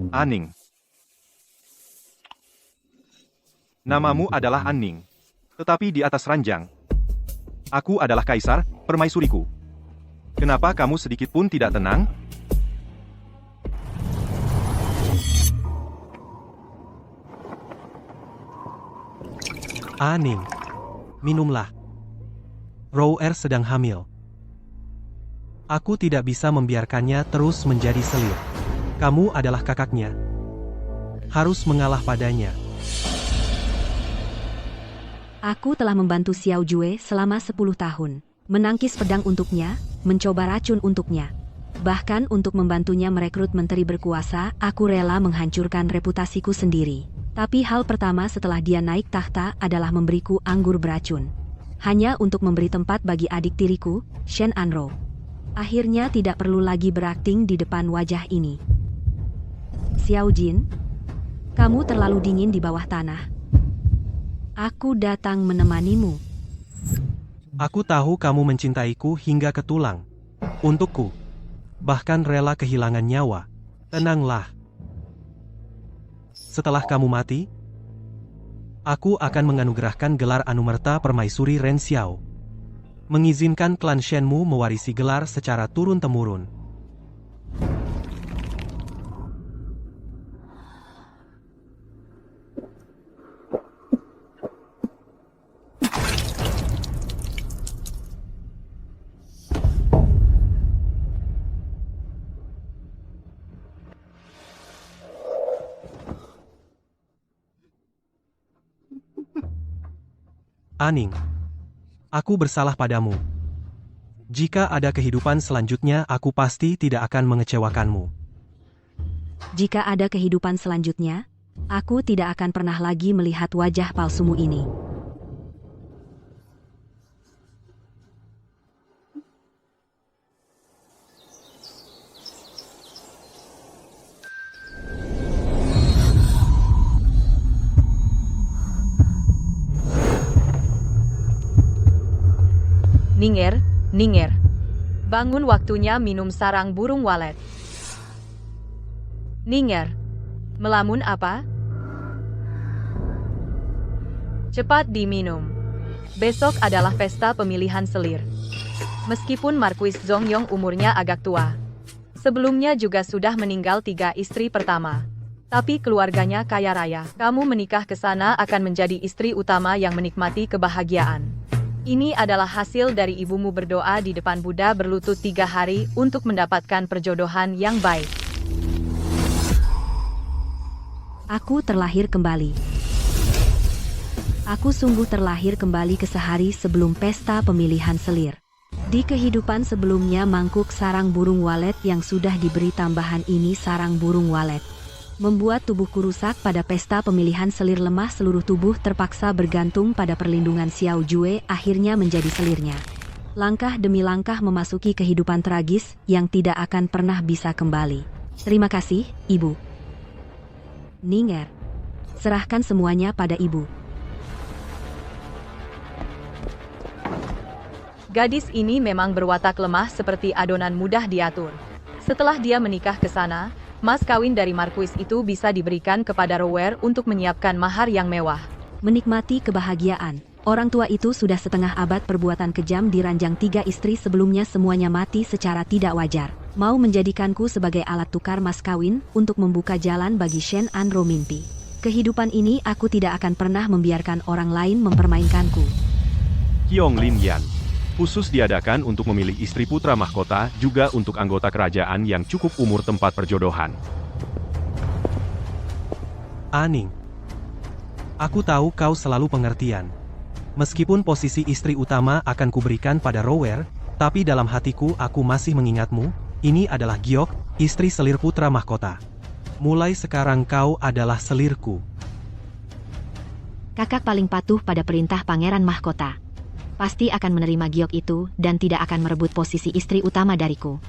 Aning. Namamu adalah Aning. Tetapi di atas ranjang, aku adalah kaisar, permaisuriku. Kenapa kamu sedikit pun tidak tenang? Aning, minumlah. Rower sedang hamil. Aku tidak bisa membiarkannya terus menjadi selir. Kamu adalah kakaknya. Harus mengalah padanya. Aku telah membantu Xiao Jue selama 10 tahun. Menangkis pedang untuknya, mencoba racun untuknya. Bahkan untuk membantunya merekrut menteri berkuasa, aku rela menghancurkan reputasiku sendiri. Tapi hal pertama setelah dia naik tahta adalah memberiku anggur beracun. Hanya untuk memberi tempat bagi adik tiriku, Shen Anro. Akhirnya tidak perlu lagi berakting di depan wajah ini. Xiao Jin, kamu terlalu dingin di bawah tanah. Aku datang menemanimu. Aku tahu kamu mencintaiku hingga ke tulang. Untukku. Bahkan rela kehilangan nyawa. Tenanglah. Setelah kamu mati, aku akan menganugerahkan gelar Anumerta Permaisuri Ren Xiao. Mengizinkan klan Shenmu mewarisi gelar secara turun-temurun. Aning, aku bersalah padamu. Jika ada kehidupan selanjutnya, aku pasti tidak akan mengecewakanmu. Jika ada kehidupan selanjutnya, aku tidak akan pernah lagi melihat wajah palsumu ini. Ninger, Ninger. Bangun, waktunya minum sarang burung walet. Ninger, melamun apa? Cepat diminum. Besok adalah pesta pemilihan selir. Meskipun Marquis Zongyong umurnya agak tua, sebelumnya juga sudah meninggal 3 istri pertama. Tapi keluarganya kaya raya. Kamu menikah ke sana akan menjadi istri utama yang menikmati kebahagiaan. Ini adalah hasil dari ibumu berdoa di depan Buddha berlutut 3 hari untuk mendapatkan perjodohan yang baik. Aku terlahir kembali. Aku sungguh terlahir kembali ke sehari sebelum pesta pemilihan selir. Di kehidupan sebelumnya, mangkuk sarang burung walet yang sudah diberi tambahan ini sarang burung walet. Membuat tubuhku rusak pada pesta pemilihan selir, lemah seluruh tubuh terpaksa bergantung pada perlindungan Xiao Jue, akhirnya menjadi selirnya. Langkah demi langkah memasuki kehidupan tragis yang tidak akan pernah bisa kembali. Terima kasih, Ibu. Ninger, serahkan semuanya pada Ibu. Gadis ini memang berwatak lemah seperti adonan mudah diatur. Setelah dia menikah ke sana, mas kawin dari Marquis itu bisa diberikan kepada Rower untuk menyiapkan mahar yang mewah. Menikmati kebahagiaan. Orang tua itu sudah setengah abad perbuatan kejam di ranjang 3 istri sebelumnya, semuanya mati secara tidak wajar. Mau menjadikanku sebagai alat tukar mas kawin untuk membuka jalan bagi Shen Anro mimpi. Kehidupan ini aku tidak akan pernah membiarkan orang lain mempermainkanku. Qiong Lin Yan. Khusus diadakan untuk memilih istri putra mahkota, juga untuk anggota kerajaan yang cukup umur tempat perjodohan. Aning, aku tahu kau selalu pengertian. Meskipun posisi istri utama akan kuberikan pada Rower, tapi dalam hatiku aku masih mengingatmu. Ini adalah Giok, istri selir putra mahkota. Mulai sekarang kau adalah selirku. Kakak paling patuh pada perintah pangeran mahkota. Pasti akan menerima giok itu dan tidak akan merebut posisi istri utama dariku.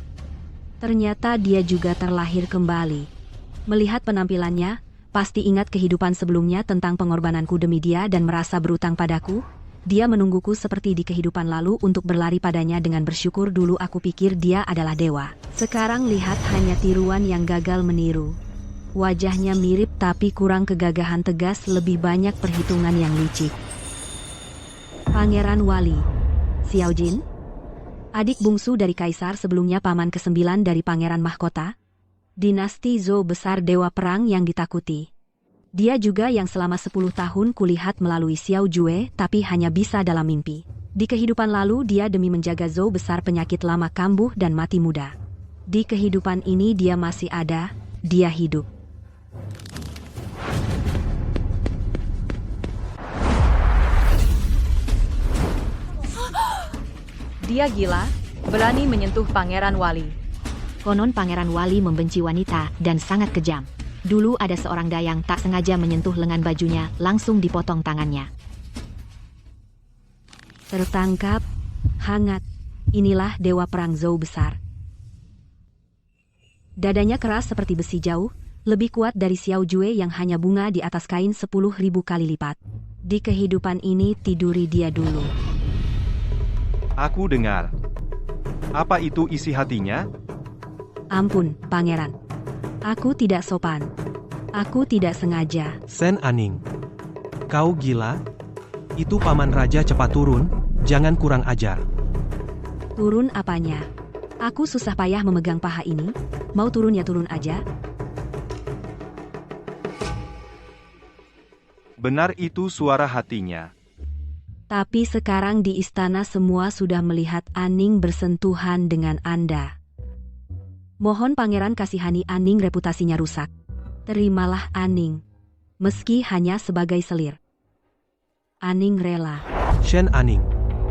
Ternyata dia juga terlahir kembali. Melihat penampilannya, pasti ingat kehidupan sebelumnya tentang pengorbananku demi dia dan merasa berutang padaku. Dia menungguku seperti di kehidupan lalu untuk berlari padanya dengan bersyukur. Dulu aku pikir dia adalah dewa. Sekarang lihat, hanya tiruan yang gagal meniru. Wajahnya mirip tapi kurang kegagahan tegas, lebih banyak perhitungan yang licik. Pangeran Wali Xiao Jin, adik bungsu dari kaisar, sebelumnya paman ke-9 dari pangeran mahkota. Dinasti Zhou besar dewa perang yang ditakuti. Dia juga yang selama 10 tahun kulihat melalui Xiao Jue, tapi hanya bisa dalam mimpi. Di kehidupan lalu dia demi menjaga Zhou besar penyakit lama kambuh dan mati muda. Di kehidupan ini dia masih ada, dia hidup. Dia gila, berani menyentuh Pangeran Wali. Konon Pangeran Wali membenci wanita dan sangat kejam. Dulu ada seorang dayang tak sengaja menyentuh lengan bajunya, langsung dipotong tangannya. Tertangkap, hangat. Inilah dewa perang Zhou besar. Dadanya keras seperti besi jauh, lebih kuat dari Xiao Jue yang hanya bunga di atas kain 10.000 kali lipat. Di kehidupan ini tiduri dia dulu. Aku dengar. Apa itu isi hatinya? Ampun, pangeran. Aku tidak sopan. Aku tidak sengaja. Shen Aning. Kau gila? Itu paman raja, cepat turun, jangan kurang ajar. Turun apanya? Aku susah payah memegang paha ini. Mau turun ya turun aja. Benar itu suara hatinya. Tapi sekarang di istana semua sudah melihat Aning bersentuhan dengan Anda. Mohon pangeran kasihani Aning, reputasinya rusak. Terimalah Aning. Meski hanya sebagai selir. Aning rela. Shen Aning,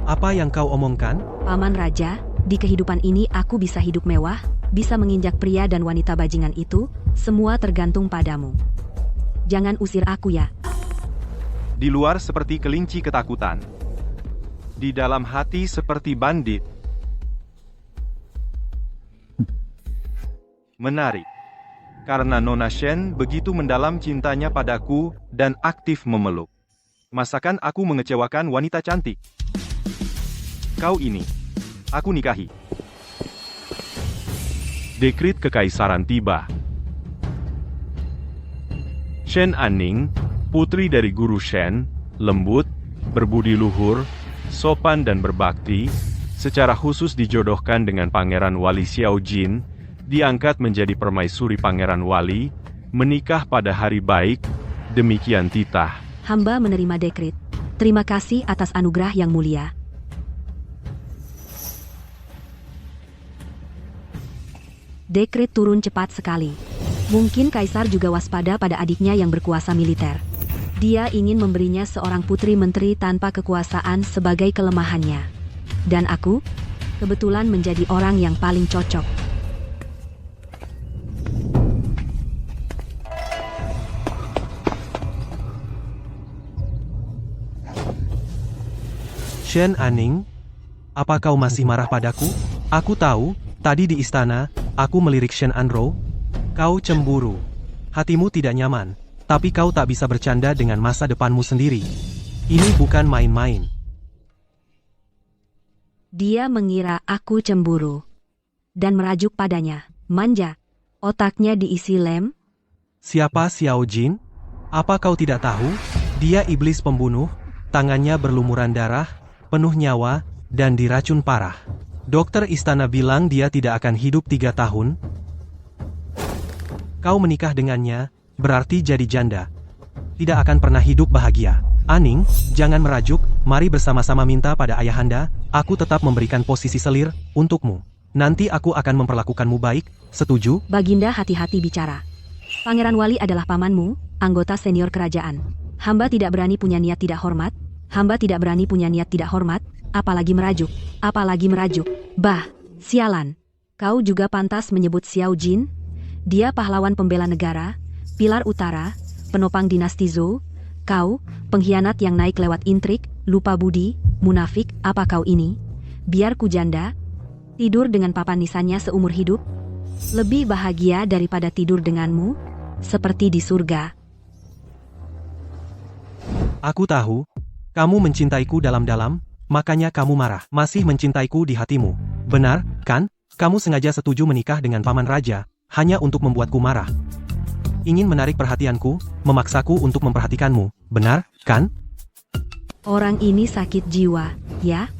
apa yang kau omongkan? Paman Raja, di kehidupan ini aku bisa hidup mewah, bisa menginjak pria dan wanita bajingan itu, semua tergantung padamu. Jangan usir aku ya. Di luar seperti kelinci ketakutan. Di dalam hati seperti bandit. Menarik. Karena Nona Shen begitu mendalam cintanya padaku dan aktif memeluk. Masakan aku mengecewakan wanita cantik? Kau ini, aku nikahi. Dekrit kekaisaran tiba. Shen Aning, putri dari Guru Shen, lembut, berbudi luhur, sopan dan berbakti, secara khusus dijodohkan dengan Pangeran Wali Xiao Jin, diangkat menjadi permaisuri Pangeran Wali, menikah pada hari baik, demikian titah. Hamba menerima dekrit. Terima kasih atas anugerah yang mulia. Dekrit turun cepat sekali. Mungkin kaisar juga waspada pada adiknya yang berkuasa militer. Dia ingin memberinya seorang putri menteri tanpa kekuasaan sebagai kelemahannya. Dan aku, kebetulan menjadi orang yang paling cocok. Shen Aning, apa kau masih marah padaku? Aku tahu, tadi di istana, aku melirik Shen Anro. Kau cemburu. Hatimu tidak nyaman. Tapi kau tak bisa bercanda dengan masa depanmu sendiri. Ini bukan main-main. Dia mengira aku cemburu. Dan merajuk padanya. Manja. Otaknya diisi lem. Siapa Xiao Jin? Apa kau tidak tahu? Dia iblis pembunuh, tangannya berlumuran darah, penuh nyawa, dan diracun parah. Dokter istana bilang dia tidak akan hidup 3 tahun. Kau menikah dengannya, berarti jadi janda. Tidak akan pernah hidup bahagia. Aning, jangan merajuk, mari bersama-sama minta pada ayahanda, aku tetap memberikan posisi selir, untukmu. Nanti aku akan memperlakukanmu baik, setuju? Baginda hati-hati bicara. Pangeran Wali adalah pamanmu, anggota senior kerajaan. Hamba tidak berani punya niat tidak hormat, apalagi merajuk, Bah, sialan. Kau juga pantas menyebut Xiao Jin? Dia pahlawan pembela negara, pilar utara, penopang dinasti Zhou. Kau, pengkhianat yang naik lewat intrik, lupa budi, munafik, apa kau ini? Biar ku janda, tidur dengan papan nisannya seumur hidup. Lebih bahagia daripada tidur denganmu, seperti di surga. Aku tahu, kamu mencintaiku dalam-dalam, makanya kamu marah. Masih mencintaiku di hatimu. Benar, kan? Kamu sengaja setuju menikah dengan paman raja, hanya untuk membuatku marah. Ingin menarik perhatianku, memaksaku untuk memperhatikanmu, benar, kan? Orang ini sakit jiwa, ya?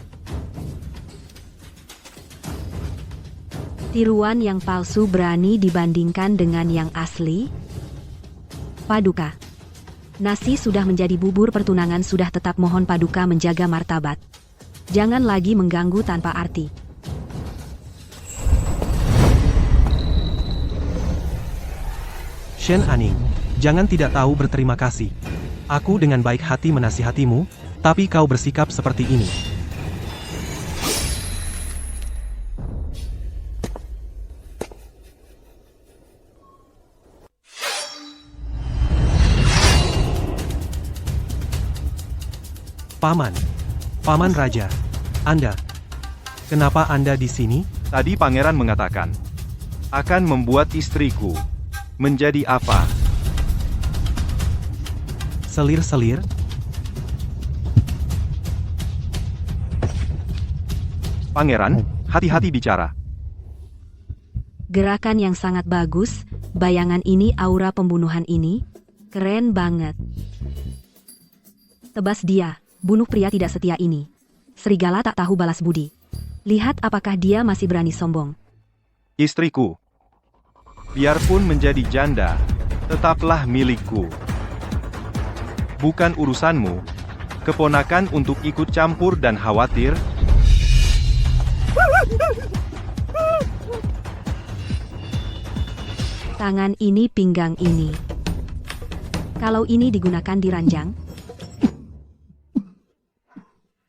Tiruan yang palsu berani dibandingkan dengan yang asli? Paduka. Nasi sudah menjadi bubur, pertunangan sudah tetap, mohon Paduka menjaga martabat. Jangan lagi mengganggu tanpa arti. Shen Aning, jangan tidak tahu berterima kasih. Aku dengan baik hati menasihatimu, tapi kau bersikap seperti ini. Paman, Paman Raja, kenapa Anda di sini? Tadi pangeran mengatakan, akan membuat istriku menjadi apa? Selir-selir? Pangeran, hati-hati bicara. Gerakan yang sangat bagus, bayangan ini, aura pembunuhan ini, keren banget. Tebas dia, bunuh pria tidak setia ini. Serigala tak tahu balas budi. Lihat apakah dia masih berani sombong. Istriku, biarpun menjadi janda, tetaplah milikku. Bukan urusanmu, keponakan, untuk ikut campur dan khawatir. Tangan ini, pinggang ini. Kalau ini digunakan di ranjang.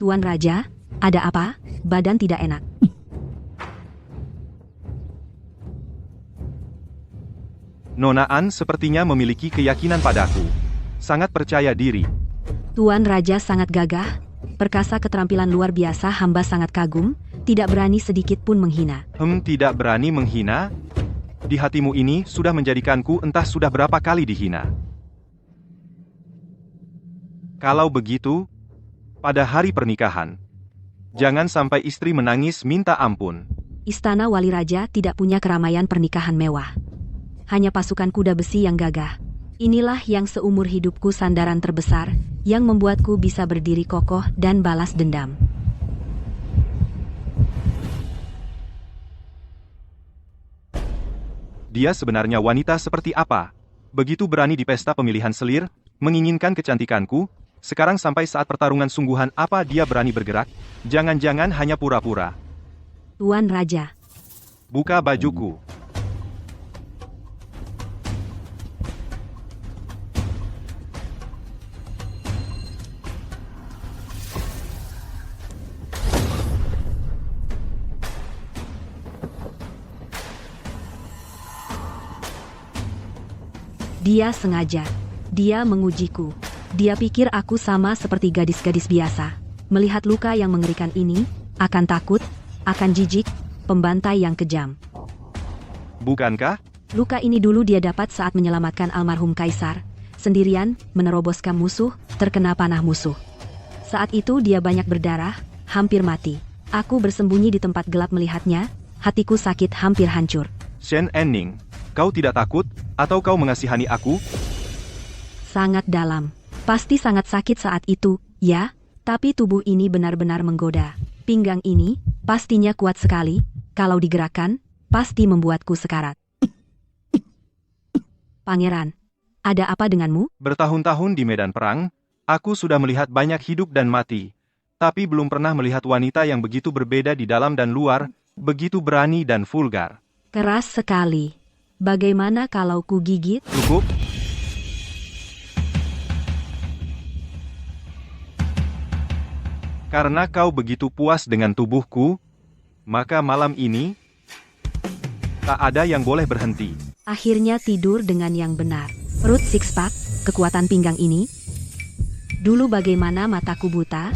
Tuan Raja, ada apa? Badan tidak enak. Nona An sepertinya memiliki keyakinan padaku. Sangat percaya diri. Tuan Raja sangat gagah, perkasa, keterampilan luar biasa, hamba sangat kagum, tidak berani sedikit pun menghina. Tidak berani menghina? Di hatimu ini sudah menjadikanku entah sudah berapa kali dihina. Kalau begitu, pada hari pernikahan, jangan sampai istri menangis minta ampun. Istana Wali Raja tidak punya keramaian pernikahan mewah. Hanya pasukan kuda besi yang gagah. Inilah yang seumur hidupku sandaran terbesar, yang membuatku bisa berdiri kokoh dan balas dendam. Dia sebenarnya wanita seperti apa? Begitu berani di pesta pemilihan selir, menginginkan kecantikanku, sekarang sampai saat pertarungan sungguhan apa dia berani bergerak? Jangan-jangan hanya pura-pura. Tuan Raja. Buka bajuku. Dia sengaja. Dia mengujiku. Dia pikir aku sama seperti gadis-gadis biasa. Melihat luka yang mengerikan ini, akan takut, akan jijik, pembantai yang kejam. Bukankah? Luka ini dulu dia dapat saat menyelamatkan almarhum Kaisar. Sendirian, meneroboskan musuh, terkena panah musuh. Saat itu dia banyak berdarah, hampir mati. Aku bersembunyi di tempat gelap melihatnya, hatiku sakit hampir hancur. Shen Enning, kau tidak takut, atau kau mengasihani aku? Sangat dalam. Pasti sangat sakit saat itu, ya? Tapi tubuh ini benar-benar menggoda. Pinggang ini, pastinya kuat sekali. Kalau digerakkan, pasti membuatku sekarat. Pangeran, ada apa denganmu? Bertahun-tahun di medan perang, aku sudah melihat banyak hidup dan mati. Tapi belum pernah melihat wanita yang begitu berbeda di dalam dan luar, begitu berani dan vulgar. Keras sekali. Bagaimana kalau ku gigit? Cukup. Karena kau begitu puas dengan tubuhku, maka malam ini, tak ada yang boleh berhenti. Akhirnya tidur dengan yang benar. Perut six-pack, kekuatan pinggang ini. Dulu bagaimana mataku buta,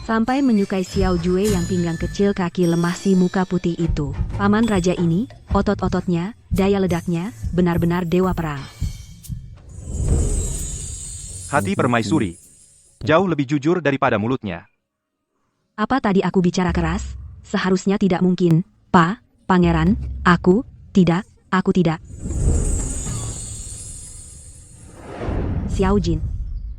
sampai menyukai Xiao Jue yang pinggang kecil, kaki lemah, si muka putih itu. Paman Raja ini, otot-ototnya, daya ledaknya, benar-benar dewa perang. Hati permaisuri, jauh lebih jujur daripada mulutnya. Apa tadi aku bicara keras? Seharusnya tidak mungkin, Pangeran, aku tidak. Xiao Jin.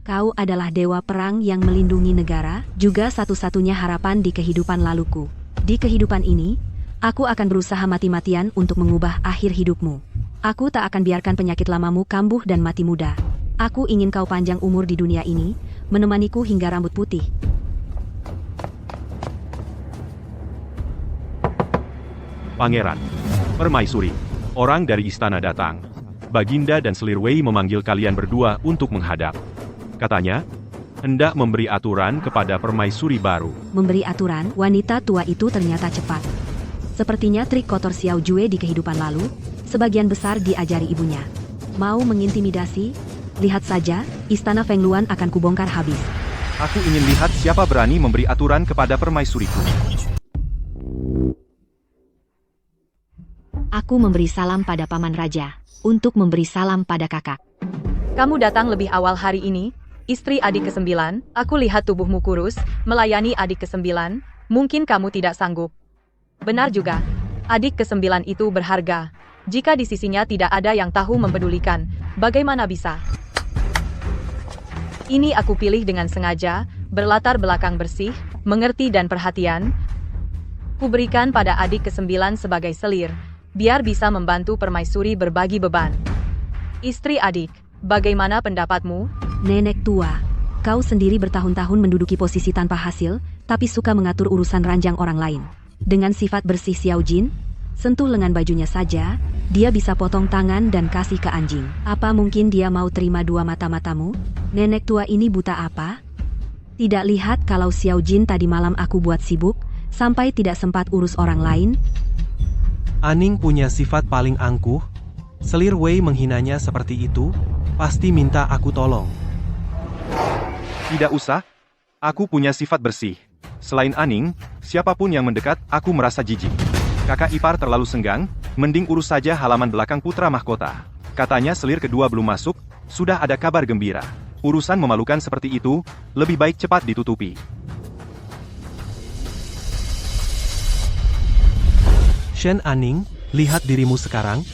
Kau adalah dewa perang yang melindungi negara, juga satu-satunya harapan di kehidupan laluku. Di kehidupan ini, aku akan berusaha mati-matian untuk mengubah akhir hidupmu. Aku tak akan biarkan penyakit lamamu kambuh dan mati muda. Aku ingin kau panjang umur di dunia ini, menemaniku hingga rambut putih. Pangeran, Permaisuri, orang dari istana datang. Baginda dan Selir Wei memanggil kalian berdua untuk menghadap. Katanya, hendak memberi aturan kepada permaisuri baru. Memberi aturan, wanita tua itu ternyata cepat. Sepertinya trik kotor Xiao Jue di kehidupan lalu, sebagian besar diajari ibunya. Mau mengintimidasi? Lihat saja, istana Feng Luan akan kubongkar habis. Aku ingin lihat siapa berani memberi aturan kepada permaisuriku. Aku memberi salam pada Paman Raja, untuk memberi salam pada kakak. Kamu datang lebih awal hari ini, istri adik ke-9, aku lihat tubuhmu kurus, melayani adik ke-9, mungkin kamu tidak sanggup. Benar juga, adik ke-9 itu berharga. Jika di sisinya tidak ada yang tahu mempedulikan, bagaimana bisa? Ini aku pilih dengan sengaja, berlatar belakang bersih, mengerti dan perhatian. Kuberikan pada adik ke-9 sebagai selir, biar bisa membantu permaisuri berbagi beban. Istri adik, bagaimana pendapatmu? Nenek tua, kau sendiri bertahun-tahun menduduki posisi tanpa hasil, tapi suka mengatur urusan ranjang orang lain. Dengan sifat bersih Xiao Jin, sentuh lengan bajunya saja, dia bisa potong tangan dan kasih ke anjing. Apa mungkin dia mau terima dua mata-matamu? Nenek tua ini buta apa? Tidak lihat kalau Xiao Jin tadi malam aku buat sibuk, sampai tidak sempat urus orang lain? Aning punya sifat paling angkuh. Selir Wei menghinanya seperti itu, pasti minta aku tolong. Tidak usah, aku punya sifat bersih. Selain Aning, siapapun yang mendekat, aku merasa jijik. Kakak ipar terlalu senggang, mending urus saja halaman belakang putra mahkota. Katanya selir kedua belum masuk, sudah ada kabar gembira. Urusan memalukan seperti itu, lebih baik cepat ditutupi. Shen Aning, lihat dirimu sekarang.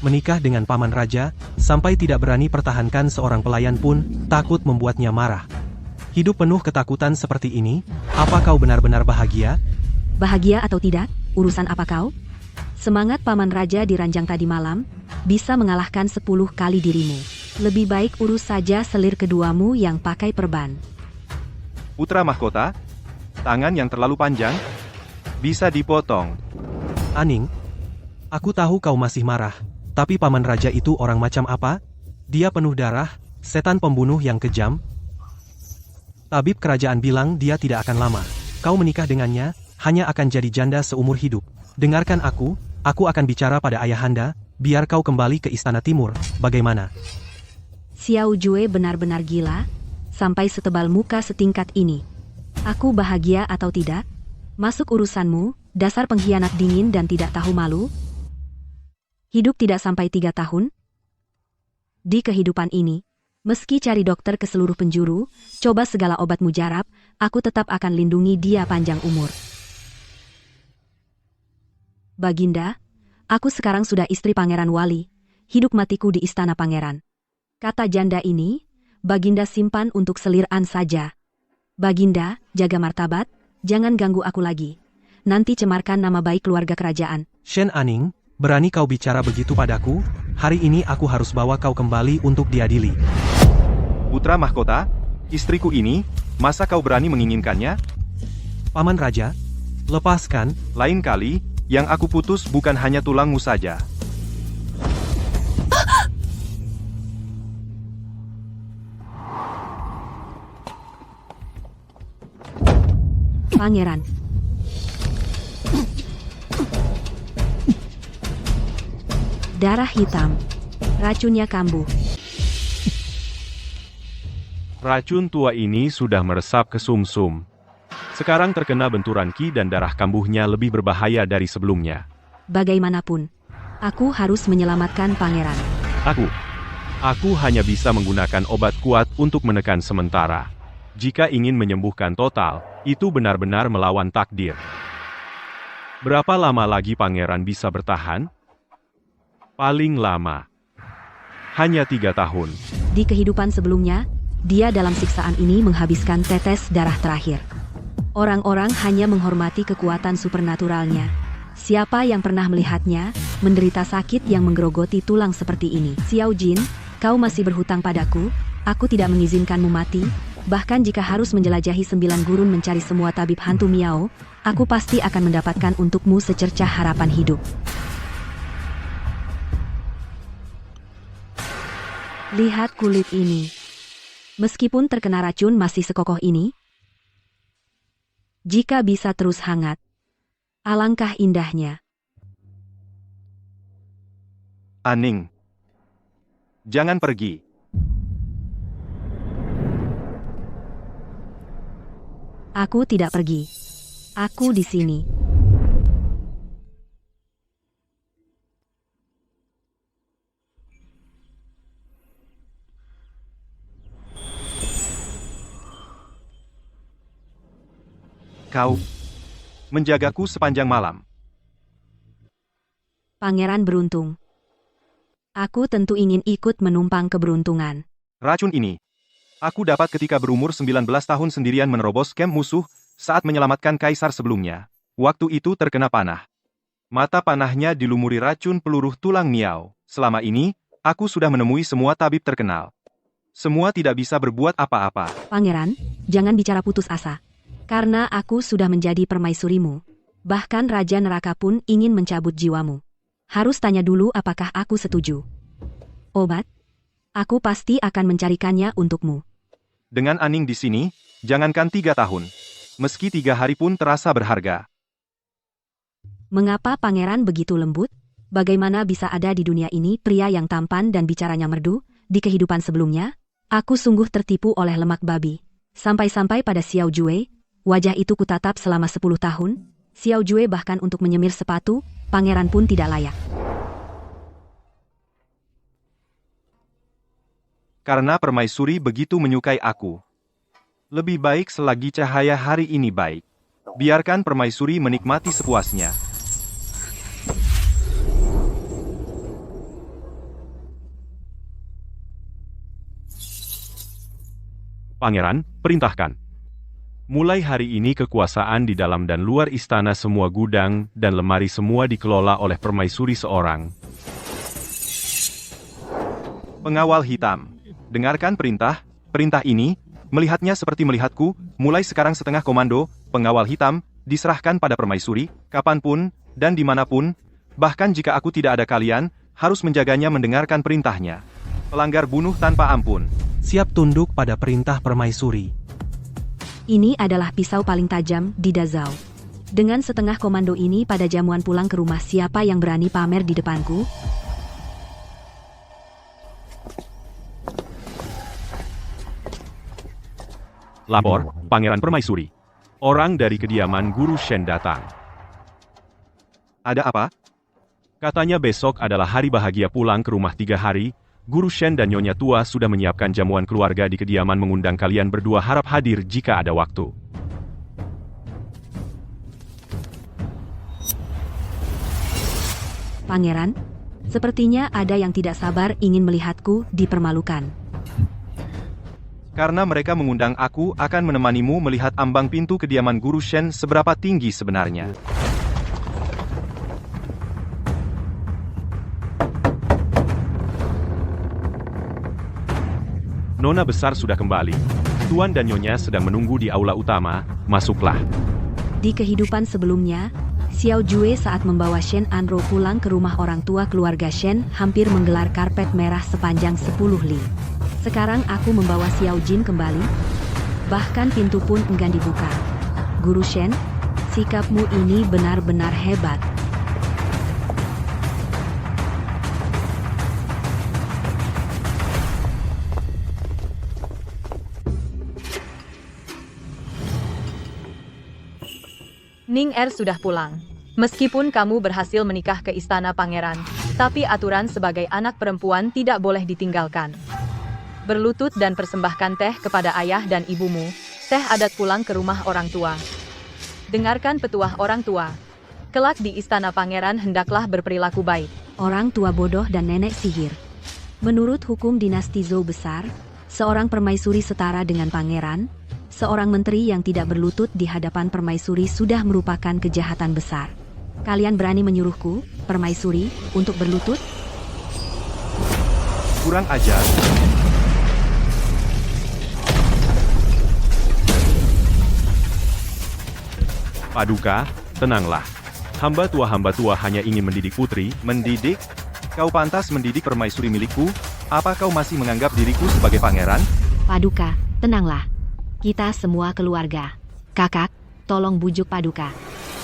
Menikah dengan Paman Raja, sampai tidak berani pertahankan seorang pelayan pun, takut membuatnya marah. Hidup penuh ketakutan seperti ini, apa kau benar-benar bahagia? Bahagia atau tidak, urusan apa kau? Semangat Paman Raja di ranjang tadi malam, bisa mengalahkan 10 kali dirimu. Lebih baik urus saja selir keduamu yang pakai perban. Putra mahkota, tangan yang terlalu panjang, bisa dipotong. Aning, aku tahu kau masih marah, tapi Paman Raja itu orang macam apa? Dia penuh darah, setan pembunuh yang kejam. Tabib kerajaan bilang dia tidak akan lama. Kau menikah dengannya, hanya akan jadi janda seumur hidup. Dengarkan aku akan bicara pada ayahanda, biar kau kembali ke Istana Timur, bagaimana? Xiao Jue benar-benar gila, sampai setebal muka setingkat ini. Aku bahagia atau tidak? Masuk urusanmu, dasar pengkhianat dingin dan tidak tahu malu. Hidup tidak sampai 3 tahun. Di kehidupan ini, meski cari dokter ke seluruh penjuru, coba segala obat mujarab, aku tetap akan lindungi dia panjang umur. Baginda, aku sekarang sudah istri Pangeran Wali, hidup matiku di istana pangeran. Kata janda ini, Baginda simpan untuk Selir-an saja. Baginda, jaga martabat, jangan ganggu aku lagi. Nanti cemarkan nama baik keluarga kerajaan. Shen Aning, berani kau bicara begitu padaku? Hari ini aku harus bawa kau kembali untuk diadili. Putra mahkota, istriku ini, masa kau berani menginginkannya? Paman Raja, lepaskan. Lain kali, yang aku putus bukan hanya tulangmu saja. Pangeran. Darah hitam. Racunnya kambuh. Racun tua ini sudah meresap ke sumsum. Sekarang terkena benturan ki dan darah kambuhnya lebih berbahaya dari sebelumnya. Bagaimanapun, aku harus menyelamatkan pangeran. Aku hanya bisa menggunakan obat kuat untuk menekan sementara. Jika ingin menyembuhkan total, itu benar-benar melawan takdir. Berapa lama lagi pangeran bisa bertahan? Paling lama, hanya 3 tahun. Di kehidupan sebelumnya, dia dalam siksaan ini menghabiskan tetes darah terakhir. Orang-orang hanya menghormati kekuatan supernaturalnya. Siapa yang pernah melihatnya, menderita sakit yang menggerogoti tulang seperti ini? Xiao Jin, kau masih berhutang padaku, aku tidak mengizinkanmu mati, bahkan jika harus menjelajahi 9 gurun mencari semua tabib hantu Miao, aku pasti akan mendapatkan untukmu secercah harapan hidup. Lihat kulit ini. Meskipun terkena racun masih sekokoh ini, jika bisa terus hangat, alangkah indahnya. Aning. Jangan pergi. Aku tidak pergi. Aku di sini. Kau menjagaku sepanjang malam. Pangeran beruntung. Aku tentu ingin ikut menumpang keberuntungan. Racun ini aku dapat ketika berumur 19 tahun sendirian menerobos kamp musuh saat menyelamatkan kaisar sebelumnya. Waktu itu terkena panah. Mata panahnya dilumuri racun peluru tulang Miao. Selama ini, aku sudah menemui semua tabib terkenal. Semua tidak bisa berbuat apa-apa. Pangeran, jangan bicara putus asa. Karena aku sudah menjadi permaisurimu. Bahkan Raja Neraka pun ingin mencabut jiwamu. Harus tanya dulu apakah aku setuju. Obat? Aku pasti akan mencarikannya untukmu. Dengan Aning di sini, jangankan 3 tahun. Meski 3 hari pun terasa berharga. Mengapa pangeran begitu lembut? Bagaimana bisa ada di dunia ini pria yang tampan dan bicaranya merdu? Di kehidupan sebelumnya, aku sungguh tertipu oleh lemak babi. Sampai-sampai pada Xiao Jue, wajah itu kutatap selama 10 tahun. Xiao Jue bahkan untuk menyemir sepatu, pangeran pun tidak layak. Karena permaisuri begitu menyukai aku. Lebih baik selagi cahaya hari ini baik. Biarkan permaisuri menikmati sepuasnya. Pangeran, perintahkan. Mulai hari ini kekuasaan di dalam dan luar istana semua gudang dan lemari semua dikelola oleh permaisuri seorang. Pengawal hitam. Dengarkan perintah ini, melihatnya seperti melihatku, mulai sekarang setengah komando, pengawal hitam, diserahkan pada permaisuri, kapanpun, dan dimanapun, bahkan jika aku tidak ada kalian, harus menjaganya mendengarkan perintahnya. Pelanggar bunuh tanpa ampun. Siap tunduk pada perintah permaisuri. Ini adalah pisau paling tajam di Dazao. Dengan setengah komando ini pada jamuan pulang ke rumah siapa yang berani pamer di depanku? Lapor, Pangeran Permaisuri. Orang dari kediaman Guru Shen datang. Ada apa? Katanya besok adalah hari bahagia pulang ke rumah 3 hari, Guru Shen dan Nyonya Tua sudah menyiapkan jamuan keluarga di kediaman mengundang kalian berdua harap hadir jika ada waktu. Pangeran, sepertinya ada yang tidak sabar ingin melihatku dipermalukan. Karena mereka mengundang aku akan menemanimu melihat ambang pintu kediaman Guru Shen seberapa tinggi sebenarnya. Nona besar sudah kembali. Tuan dan Nyonya sedang menunggu di aula utama, masuklah. Di kehidupan sebelumnya, Xiao Jue saat membawa Shen Anro pulang ke rumah orang tua keluarga Shen hampir menggelar karpet merah sepanjang 10 li. Sekarang aku membawa Xiao Jin kembali, bahkan pintu pun enggan dibuka. Guru Shen, sikapmu ini benar-benar hebat. Ning Er sudah pulang. Meskipun kamu berhasil menikah ke istana pangeran, tapi aturan sebagai anak perempuan tidak boleh ditinggalkan. Berlutut dan persembahkan teh kepada ayah dan ibumu, teh adat pulang ke rumah orang tua. Dengarkan petuah orang tua. Kelak di istana pangeran hendaklah berperilaku baik. Orang tua bodoh dan nenek sihir. Menurut hukum dinasti Zhou besar, seorang permaisuri setara dengan pangeran, seorang menteri yang tidak berlutut di hadapan permaisuri sudah merupakan kejahatan besar. Kalian berani menyuruhku, permaisuri, untuk berlutut? Kurang ajar. Paduka, tenanglah. Hamba tua hanya ingin mendidik putri. Mendidik? Kau pantas mendidik permaisuri milikku? Apa kau masih menganggap diriku sebagai pangeran? Paduka, tenanglah. Kita semua keluarga. Kakak, tolong bujuk Paduka.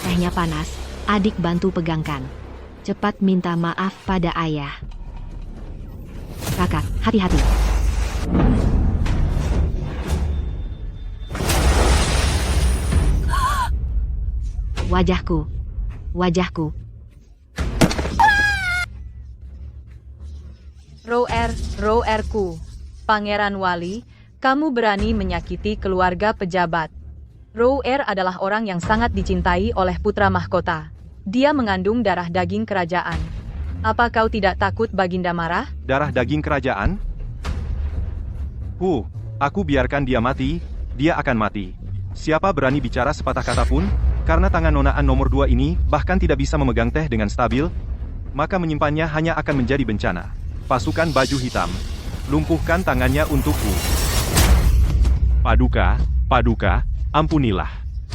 Tehnya panas, adik bantu pegangkan. Cepat minta maaf pada ayah. Kakak, hati-hati. Wajahku. Wajahku. Roerku. Pangeran Wali, kamu berani menyakiti keluarga pejabat. Roer adalah orang yang sangat dicintai oleh putra mahkota. Dia mengandung darah daging kerajaan. Apa kau tidak takut Baginda marah? Darah daging kerajaan? Aku biarkan dia mati, dia akan mati. Siapa berani bicara sepatah kata pun? Karena tangan nonaan nomor 2 ini bahkan tidak bisa memegang teh dengan stabil, maka menyimpannya hanya akan menjadi bencana. Pasukan baju hitam, lumpuhkan tangannya untukku. Paduka, ampunilah.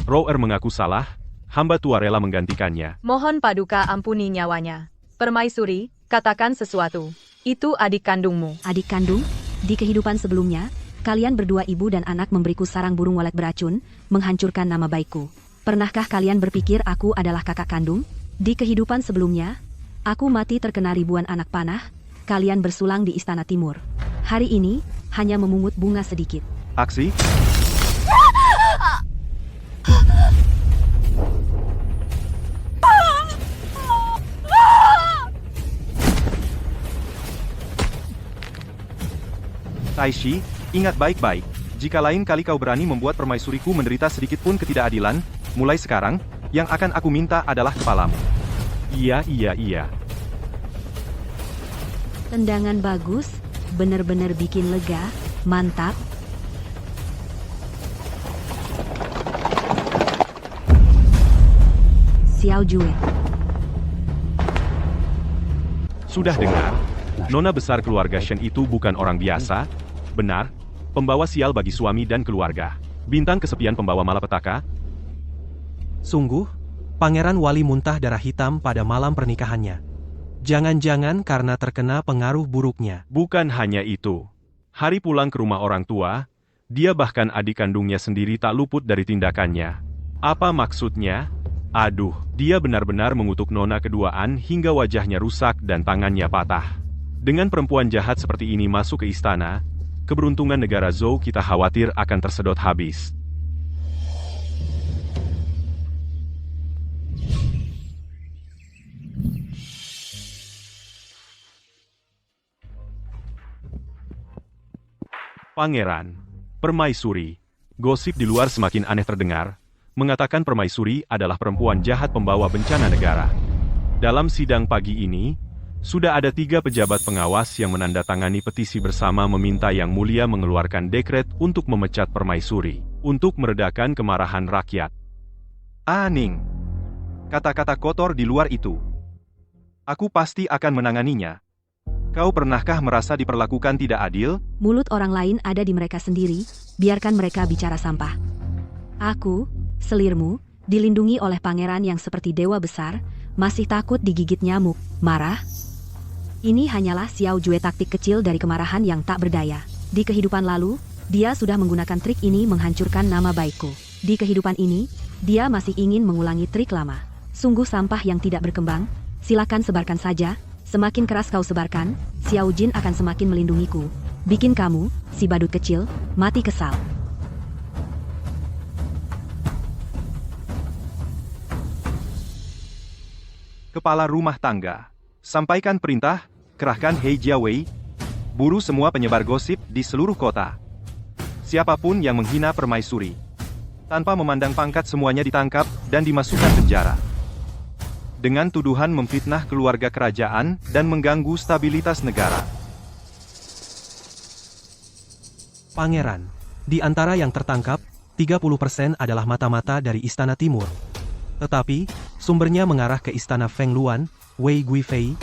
Roer mengaku salah, hamba tua rela menggantikannya. Mohon Paduka ampuni nyawanya. Permaisuri, katakan sesuatu. Itu adik kandungmu. Adik kandung? Di kehidupan sebelumnya, kalian berdua ibu dan anak memberiku sarang burung walet beracun, menghancurkan nama baikku. Pernahkah kalian berpikir aku adalah kakak kandung? Di kehidupan sebelumnya, aku mati terkena ribuan anak panah, kalian bersulang di Istana Timur. Hari ini, hanya memungut bunga sedikit. Aksi? Taishi, ingat baik-baik. Jika lain kali kau berani membuat permaisuriku menderita sedikit pun ketidakadilan, mulai sekarang, yang akan aku minta adalah kepalamu. Iya. Tendangan bagus, benar-benar bikin lega, mantap. Xiao Jue. Sudah dengar, nona besar keluarga Shen itu bukan orang biasa. Benar, pembawa sial bagi suami dan keluarga. Bintang kesepian pembawa malapetaka. Sungguh, Pangeran Wali muntah darah hitam pada malam pernikahannya. Jangan-jangan karena terkena pengaruh buruknya. Bukan hanya itu. Hari pulang ke rumah orang tua, dia bahkan adik kandungnya sendiri tak luput dari tindakannya. Apa maksudnya? Aduh, dia benar-benar mengutuk nona keduaan hingga wajahnya rusak dan tangannya patah. Dengan perempuan jahat seperti ini masuk ke istana, keberuntungan negara Zhou kita khawatir akan tersedot habis. Pangeran, permaisuri, gosip di luar semakin aneh terdengar, mengatakan permaisuri adalah perempuan jahat pembawa bencana negara. Dalam sidang pagi ini, sudah ada 3 pejabat pengawas yang menandatangani petisi bersama meminta Yang Mulia mengeluarkan dekret untuk memecat permaisuri, untuk meredakan kemarahan rakyat. Aning. Kata-kata kotor di luar itu. Aku pasti akan menanganinya. Kau pernahkah merasa diperlakukan tidak adil? Mulut orang lain ada di mereka sendiri, biarkan mereka bicara sampah. Aku, selirmu, dilindungi oleh pangeran yang seperti dewa besar, masih takut digigit nyamuk, marah? Ini hanyalah Xiao Jue taktik kecil dari kemarahan yang tak berdaya. Di kehidupan lalu, dia sudah menggunakan trik ini menghancurkan nama baikku. Di kehidupan ini, dia masih ingin mengulangi trik lama. Sungguh sampah yang tidak berkembang, silakan sebarkan saja. Semakin keras kau sebarkan, Xiao Jin akan semakin melindungiku. Bikin kamu, si badut kecil, mati kesal. Kepala rumah tangga. Sampaikan perintah, kerahkan Hei Jiawei, buru semua penyebar gosip di seluruh kota. Siapapun yang menghina permaisuri, tanpa memandang pangkat semuanya ditangkap dan dimasukkan penjara. Dengan tuduhan memfitnah keluarga kerajaan dan mengganggu stabilitas negara. Pangeran, di antara yang tertangkap, 30% adalah mata-mata dari Istana Timur. Tetapi, sumbernya mengarah ke Istana Feng Luan, Wei Guifei.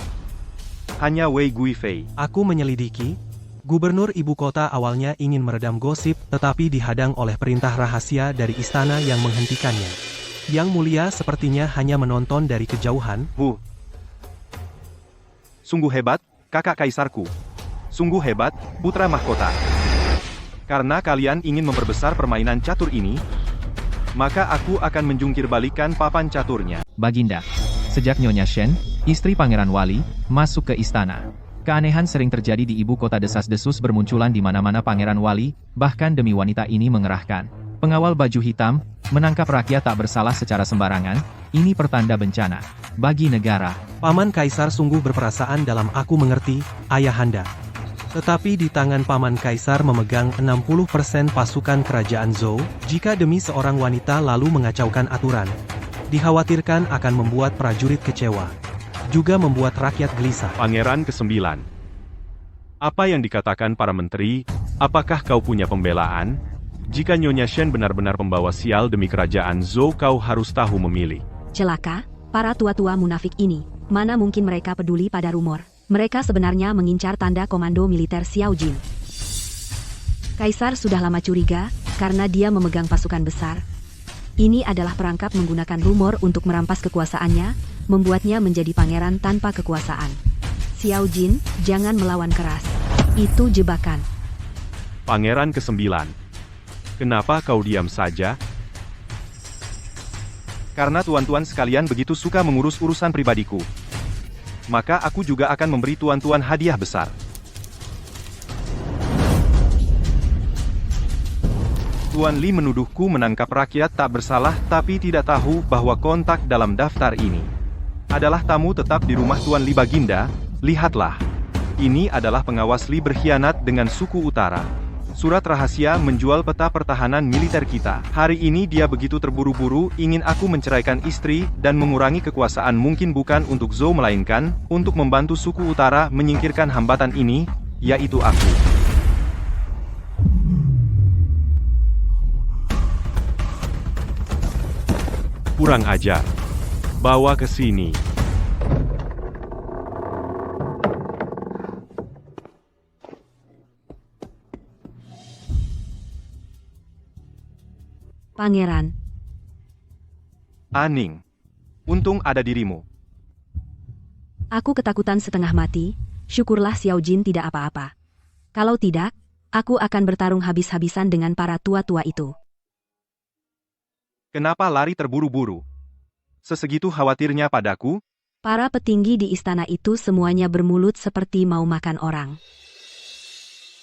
Hanya Wei Guifei. Aku menyelidiki, gubernur ibu kota awalnya ingin meredam gosip, tetapi dihadang oleh perintah rahasia dari istana yang menghentikannya. Yang mulia sepertinya hanya menonton dari kejauhan. Sungguh hebat, kakak kaisarku. Sungguh hebat, putra mahkota. Karena kalian ingin memperbesar permainan catur ini, maka aku akan menjungkir balikan papan caturnya. Baginda, sejak Nyonya Shen, istri Pangeran Wali, masuk ke istana. Keanehan sering terjadi di ibu kota, desas-desus bermunculan di mana-mana Pangeran Wali, bahkan demi wanita ini mengerahkan pengawal baju hitam, menangkap rakyat tak bersalah secara sembarangan. Ini pertanda bencana bagi negara. Paman Kaisar sungguh berperasaan dalam aku mengerti, Ayahanda. Tetapi di tangan Paman Kaisar memegang 60% pasukan kerajaan Zhou, jika demi seorang wanita lalu mengacaukan aturan, dikhawatirkan akan membuat prajurit kecewa, juga membuat rakyat gelisah. Pangeran ke-9. Apa yang dikatakan para menteri, apakah kau punya pembelaan? Jika Nyonya Shen benar-benar pembawa sial demi kerajaan Zhou, kau harus tahu memilih. Celaka, para tua-tua munafik ini, mana mungkin mereka peduli pada rumor. Mereka sebenarnya mengincar tanda komando militer Xiao Jin. Kaisar sudah lama curiga, karena dia memegang pasukan besar. Ini adalah perangkap menggunakan rumor untuk merampas kekuasaannya, membuatnya menjadi pangeran tanpa kekuasaan. Xiao Jin, jangan melawan keras. Itu jebakan. Pangeran ke-9. Kenapa kau diam saja? Karena tuan-tuan sekalian begitu suka mengurus urusan pribadiku, maka aku juga akan memberi tuan-tuan hadiah besar. Tuan Li menuduhku menangkap rakyat tak bersalah, tapi tidak tahu bahwa kontak dalam daftar ini adalah tamu tetap di rumah Tuan Li. Baginda, lihatlah. Ini adalah pengawas Li berkhianat dengan suku utara. Surat rahasia menjual peta pertahanan militer kita. Hari ini dia begitu terburu-buru ingin aku menceraikan istri dan mengurangi kekuasaan, mungkin bukan untuk Zhou melainkan untuk membantu suku utara menyingkirkan hambatan ini, yaitu aku. Kurang ajar. Bawa ke sini. Pangeran, Aning, untung ada dirimu. aku ketakutan setengah mati, syukurlah Xiao Jin tidak apa-apa. Kalau tidak, aku akan bertarung habis-habisan dengan para tua-tua itu. Kenapa lari terburu-buru? Sesegitu khawatirnya padaku? Para petinggi di istana itu semuanya bermulut seperti mau makan orang.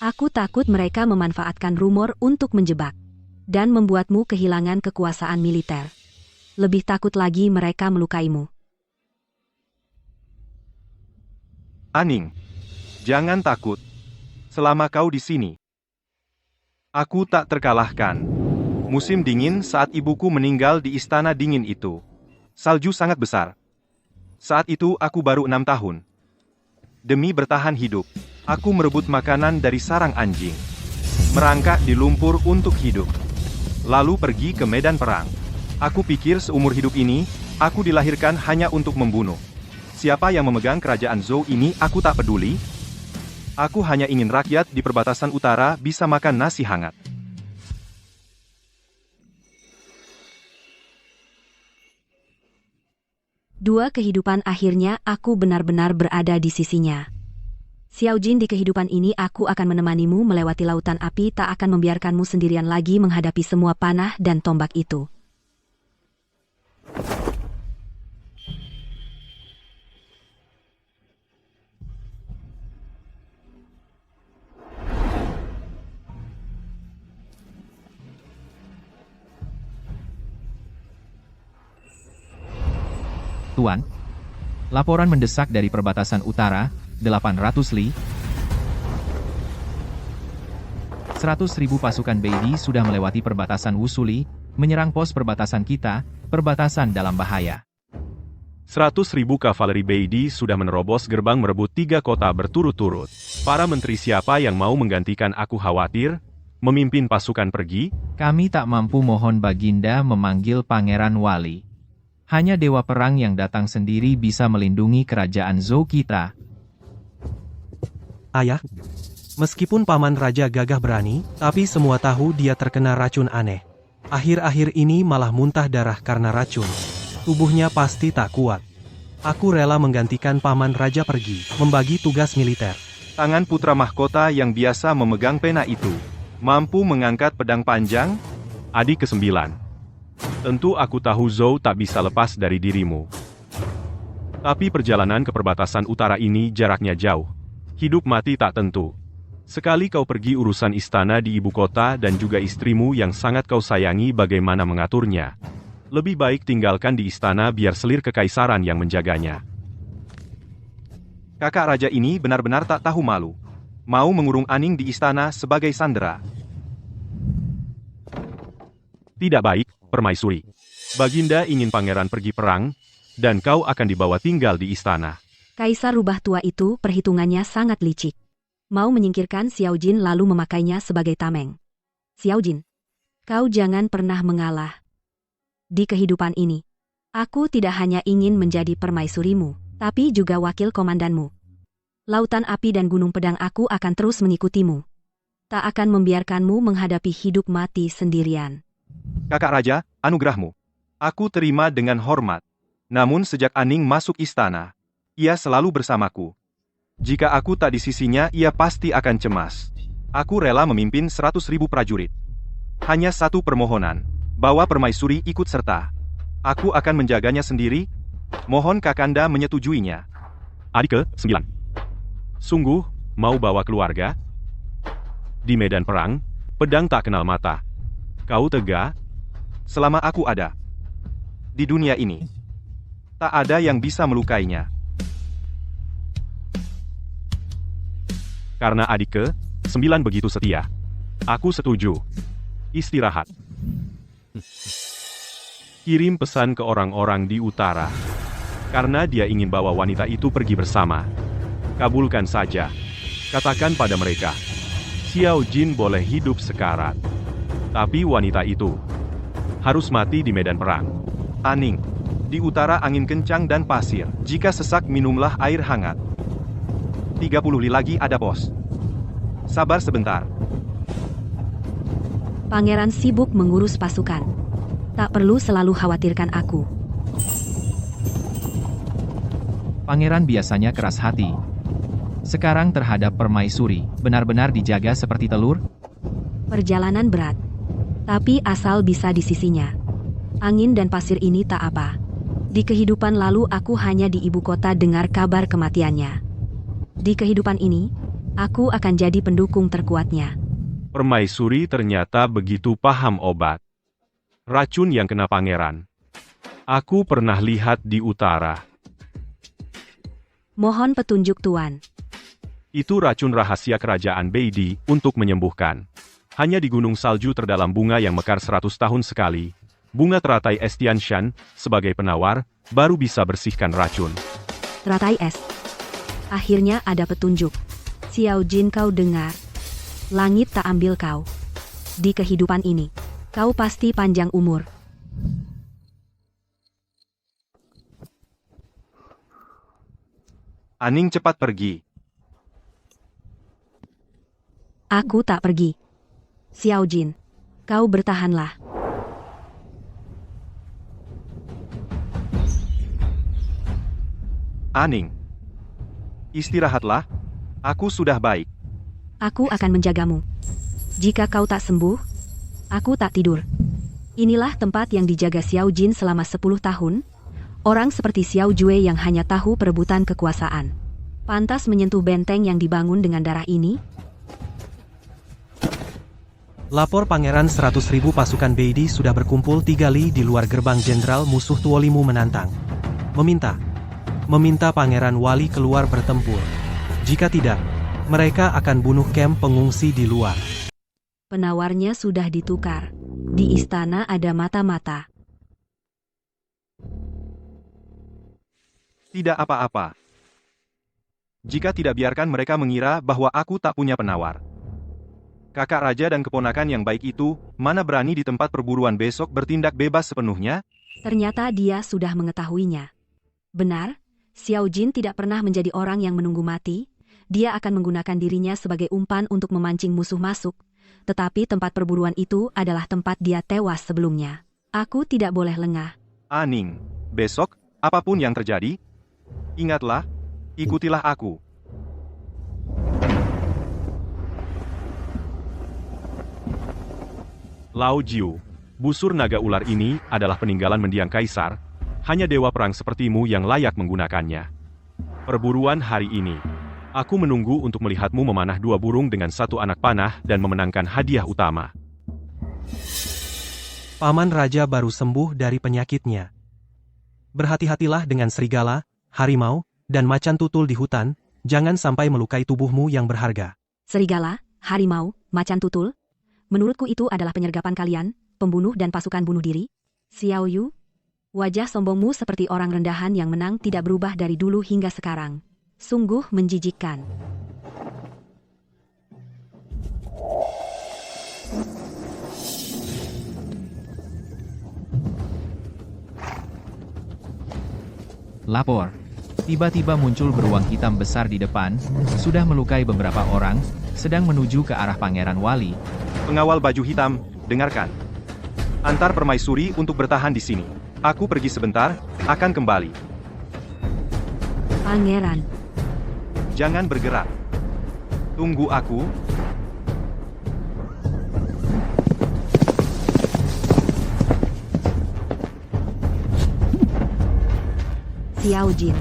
Aku takut mereka memanfaatkan rumor untuk menjebak dan membuatmu kehilangan kekuasaan militer. Lebih takut lagi mereka melukaimu. Aning, jangan takut. Selama kau di sini, aku tak terkalahkan. Musim dingin saat ibuku meninggal di istana dingin itu, salju sangat besar. Saat itu aku baru 6 tahun. Demi bertahan hidup, aku merebut makanan dari sarang anjing, merangkak di lumpur untuk hidup, lalu pergi ke medan perang. Aku pikir seumur hidup ini, aku dilahirkan hanya untuk membunuh. Siapa yang memegang kerajaan Zhou ini aku tak peduli. Aku hanya ingin rakyat di perbatasan utara bisa makan nasi hangat. Dua kehidupan akhirnya aku benar-benar berada di sisinya. Xiao Jin, di kehidupan ini aku akan menemanimu melewati lautan api, tak akan membiarkanmu sendirian lagi menghadapi semua panah dan tombak itu. Tuan, laporan mendesak dari perbatasan utara, 800 li. 100.000 pasukan Beidi sudah melewati perbatasan Wusuli, menyerang pos perbatasan kita, perbatasan dalam bahaya. 100.000 kavaleri Beidi sudah menerobos gerbang merebut 3 kota berturut-turut. Para menteri siapa yang mau menggantikan aku khawatir? memimpin pasukan pergi? Kami tak mampu, mohon Baginda memanggil Pangeran Wali. Hanya Dewa Perang yang datang sendiri bisa melindungi kerajaan Zhou kita. Ayah, meskipun Paman Raja gagah berani, tapi semua tahu dia terkena racun aneh. Akhir-akhir ini malah muntah darah karena racun. Tubuhnya pasti tak kuat. Aku rela menggantikan Paman Raja pergi, membagi tugas militer. Tangan putra mahkota yang biasa memegang pena itu, mampu mengangkat pedang panjang? Adik ke-9. Tentu aku tahu Zhou tak bisa lepas dari dirimu. Tapi perjalanan ke perbatasan utara ini jaraknya jauh. Hidup mati tak tentu. Sekali kau pergi urusan istana di ibu kota dan juga istrimu yang sangat kau sayangi, bagaimana mengaturnya? Lebih baik tinggalkan di istana biar selir kekaisaran yang menjaganya. Kakak raja ini benar-benar tak tahu malu. Mau mengurung Aning di istana sebagai sandera. Tidak baik, Permaisuri. Baginda ingin pangeran pergi perang, dan kau akan dibawa tinggal di istana. Kaisar rubah tua itu perhitungannya sangat licik. Mau menyingkirkan Xiao Jin lalu memakainya sebagai tameng. Xiao Jin, kau jangan pernah mengalah. Di kehidupan ini, aku tidak hanya ingin menjadi permaisurimu, tapi juga wakil komandanmu. Lautan api dan gunung pedang aku akan terus mengikutimu. Tak akan membiarkanmu menghadapi hidup mati sendirian. Kakak raja, anugerahmu. Aku terima dengan hormat. Namun sejak Aning masuk istana, ia selalu bersamaku. Jika aku tak di sisinya, ia pasti akan cemas. Aku rela memimpin 100.000 prajurit. Hanya satu permohonan, bawa permaisuri ikut serta. Aku akan menjaganya sendiri. Mohon Kakanda menyetujuinya. Adik ke-9. Sungguh, mau bawa keluarga? Di medan perang, pedang tak kenal mata. Kau tega? Selama aku ada di dunia ini, tak ada yang bisa melukainya. Karena adik ke-9 begitu setia. Aku setuju. Istirahat. Kirim pesan ke orang-orang di utara. Karena dia ingin bawa wanita itu pergi bersama. Kabulkan saja. Katakan pada mereka, Xiao Jin boleh hidup sekarat. Tapi wanita itu harus mati di medan perang. Aning, di utara angin kencang dan pasir. Jika sesak, minumlah air hangat. 30 li lagi ada, bos. Sabar sebentar. Pangeran sibuk mengurus pasukan. Tak perlu selalu khawatirkan aku. Pangeran biasanya keras hati. Sekarang terhadap permaisuri, benar-benar dijaga seperti telur? Perjalanan berat. Tapi asal bisa di sisinya. Angin dan pasir ini tak apa. Di kehidupan lalu aku hanya di ibu kota dengar kabar kematiannya. Di kehidupan ini, aku akan jadi pendukung terkuatnya. Permaisuri ternyata begitu paham obat. Racun yang kena pangeran. Aku pernah lihat di utara. Mohon petunjuk Tuan. Itu racun rahasia kerajaan Beidi untuk menyembuhkan. Hanya di gunung salju terdalam bunga yang mekar 100 tahun sekali. Bunga teratai es Tianshan, sebagai penawar, baru bisa bersihkan racun. Teratai es. Akhirnya ada petunjuk. Xiao Jin, kau dengar. Langit tak ambil kau. Di kehidupan ini, kau pasti panjang umur. Aning cepat pergi. Aku tak pergi. Xiao Jin, kau bertahanlah. Aning, istirahatlah. Aku sudah baik. Aku akan menjagamu. Jika kau tak sembuh, aku tak tidur. Inilah tempat yang dijaga Xiao Jin selama 10 tahun. Orang seperti Xiao Jue yang hanya tahu perebutan kekuasaan. Pantas menyentuh benteng yang dibangun dengan darah ini? Lapor Pangeran 100.000 pasukan Beidi sudah berkumpul 3 li di luar gerbang jenderal musuh Tuolimu menantang. Meminta Pangeran Wali keluar bertempur. Jika tidak, mereka akan bunuh kamp pengungsi di luar. Penawarnya sudah ditukar. Di istana ada mata-mata. Tidak apa-apa. Jika tidak, biarkan mereka mengira bahwa aku tak punya penawar. Kakak raja dan keponakan yang baik itu, mana berani di tempat perburuan besok bertindak bebas sepenuhnya? Ternyata dia sudah mengetahuinya. Benar, Xiao Jin tidak pernah menjadi orang yang menunggu mati. Dia akan menggunakan dirinya sebagai umpan untuk memancing musuh masuk. Tetapi tempat perburuan itu adalah tempat dia tewas sebelumnya. Aku tidak boleh lengah. Aning, besok, apapun yang terjadi, ingatlah, ikutilah aku. Lao Jiu, busur naga ular ini adalah peninggalan mendiang kaisar, hanya dewa perang sepertimu yang layak menggunakannya. Perburuan hari ini, aku menunggu untuk melihatmu memanah 2 burung dengan 1 anak panah dan memenangkan hadiah utama. Paman Raja baru sembuh dari penyakitnya. Berhati-hatilah dengan serigala, harimau, dan macan tutul di hutan, jangan sampai melukai tubuhmu yang berharga. Serigala, harimau, macan tutul? Menurutku itu adalah penyergapan kalian, pembunuh dan pasukan bunuh diri. Xiao Yu, wajah sombongmu seperti orang rendahan yang menang tidak berubah dari dulu hingga sekarang. Sungguh menjijikkan. Lapor. Tiba-tiba muncul beruang hitam besar di depan, sudah melukai beberapa orang, sedang menuju ke arah Pangeran Wali. Pengawal baju hitam, dengarkan. Antar permaisuri untuk bertahan di sini. Aku pergi sebentar, akan kembali. Pangeran, Jangan bergerak. Tunggu aku. Xiao Jin.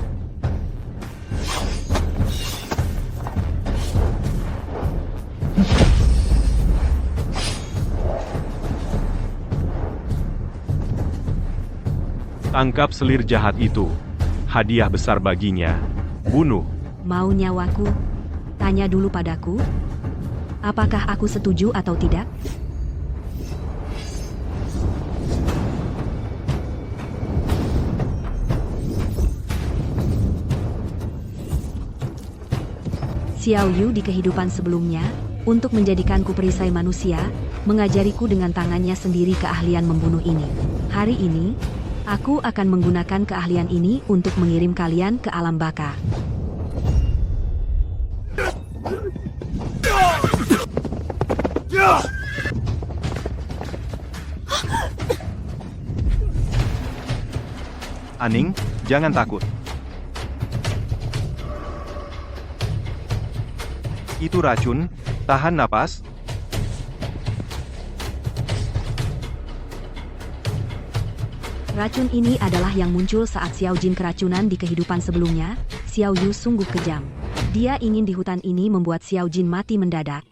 Tangkap selir jahat itu. Hadiah besar baginya. Bunuh. Mau nyawaku? Tanya dulu padaku. Apakah aku setuju atau tidak? Xiao Yu di kehidupan sebelumnya, untuk menjadikanku perisai manusia, mengajariku dengan tangannya sendiri keahlian membunuh ini. Hari ini, aku akan menggunakan keahlian ini untuk mengirim kalian ke alam baka. Aning, jangan takut. Itu racun, tahan napas. Racun ini adalah yang muncul saat Xiao Jin keracunan di kehidupan sebelumnya. Xiao Yu sungguh kejam. Dia ingin di hutan ini membuat Xiao Jin mati mendadak.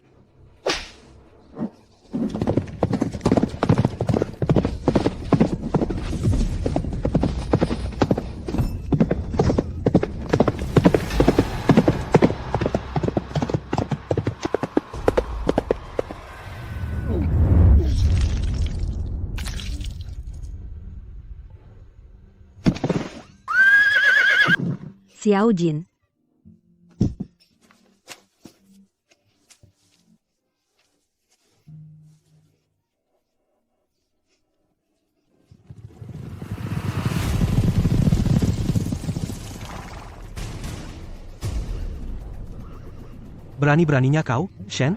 Xiao Jin. Berani-beraninya kau, Shen?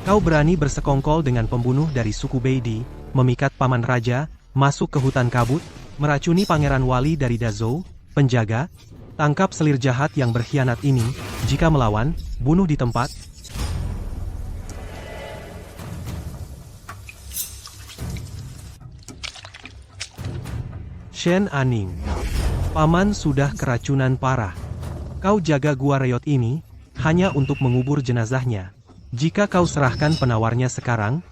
Kau berani bersekongkol dengan pembunuh dari suku Beidi, memikat paman raja, masuk ke hutan kabut, meracuni Pangeran Wali dari Dazhou, penjaga, tangkap selir jahat yang berkhianat ini, jika melawan, bunuh di tempat. Shen Aning, paman sudah keracunan parah. Kau jaga gua reot ini, hanya untuk mengubur jenazahnya. Jika kau serahkan penawarnya sekarang,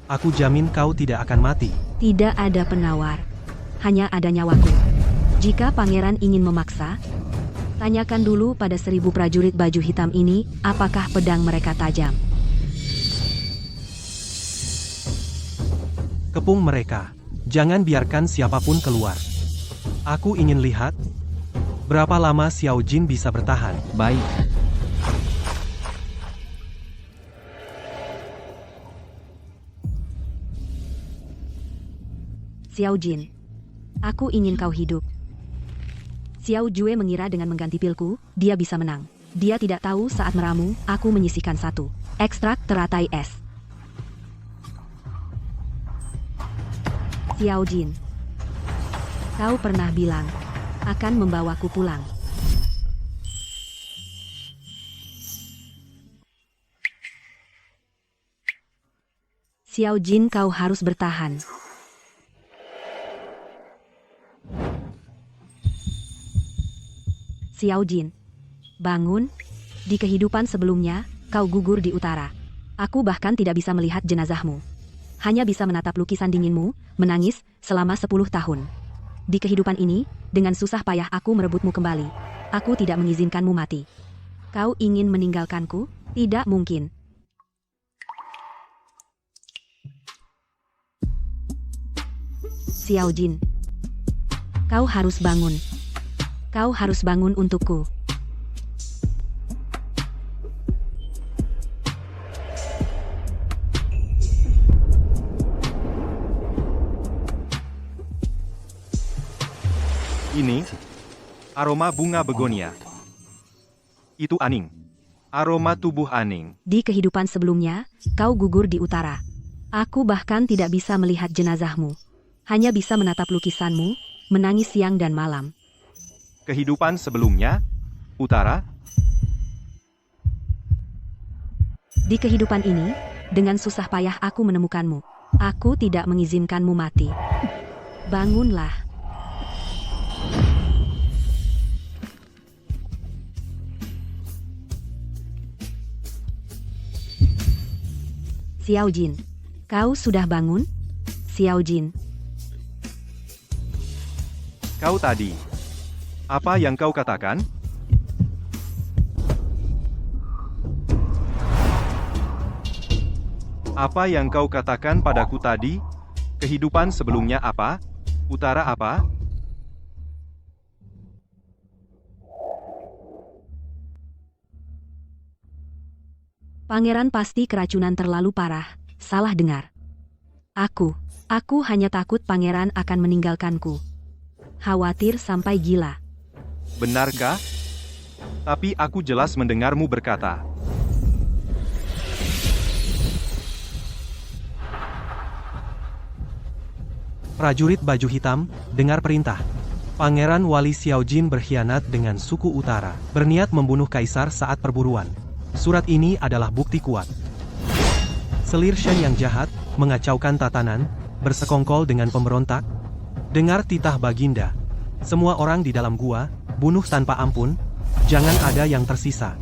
aku jamin kau tidak akan mati. Tidak ada penawar. Hanya ada nyawaku. Jika pangeran ingin memaksa, tanyakan dulu pada 1000 prajurit baju hitam ini, apakah pedang mereka tajam. Kepung mereka. Jangan biarkan siapapun keluar. Aku ingin lihat berapa lama Xiao Jin bisa bertahan. Baik. Xiao Jin. Aku ingin kau hidup. Xiao Jue mengira dengan mengganti pilku, dia bisa menang. Dia tidak tahu saat meramu, aku menyisihkan satu ekstrak teratai es. Xiao Jin. Kau pernah bilang, akan membawaku pulang. Xiao Jin, kau harus bertahan. Xiao Jin. Bangun. Di kehidupan sebelumnya, kau gugur di utara. Aku bahkan tidak bisa melihat jenazahmu. Hanya bisa menatap lukisan dinginmu, menangis, selama 10 tahun. Di kehidupan ini, dengan susah payah aku merebutmu kembali. Aku tidak mengizinkanmu mati. Kau ingin meninggalkanku? Tidak mungkin. Xiao Jin. Kau harus bangun. Kau harus bangun untukku. Ini aroma bunga begonia. Itu Aning. Aroma tubuh Aning. Di kehidupan sebelumnya, kau gugur di utara. Aku bahkan tidak bisa melihat jenazahmu. Hanya bisa menatap lukisanmu, menangis siang dan malam. Kehidupan sebelumnya, utara. Di kehidupan ini, dengan susah payah aku menemukanmu. Aku tidak mengizinkanmu mati. Bangunlah. Xiao Jin. Kau sudah bangun? Xiao Jin. Kau tadi. Apa yang kau katakan? Apa yang kau katakan padaku tadi? Kehidupan sebelumnya apa? Utara apa? Pangeran pasti keracunan terlalu parah. Salah dengar. Aku hanya takut pangeran akan meninggalkanku. Khawatir sampai gila. Benarkah? Tapi aku jelas mendengarmu berkata. Prajurit baju hitam, dengar perintah. Pangeran Wali Xiao Jin berkhianat dengan suku utara, berniat membunuh kaisar saat perburuan. Surat ini adalah bukti kuat. Selir Shen yang jahat, mengacaukan tatanan, bersekongkol dengan pemberontak. Dengar titah Baginda. Semua orang di dalam gua, bunuh tanpa ampun, jangan ada yang tersisa.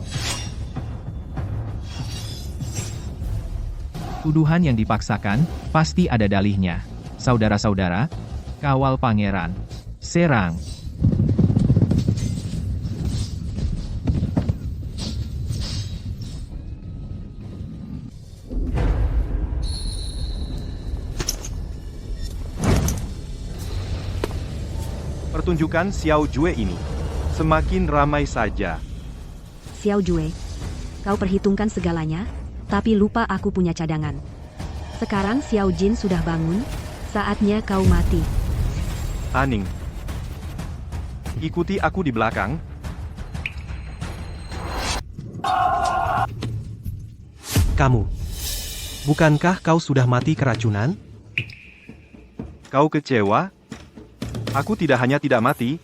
Tuduhan yang dipaksakan, pasti ada dalihnya. Saudara-saudara, kawal pangeran. Serang. Pertunjukan Xiao Jue ini semakin ramai saja. Xiao Jue. Kau perhitungkan segalanya, tapi lupa aku punya cadangan. Sekarang Xiao Jin sudah bangun, saatnya kau mati. Aning. Ikuti aku di belakang. Kamu. Bukankah kau sudah mati keracunan? Kau kecewa? Aku tidak hanya tidak mati,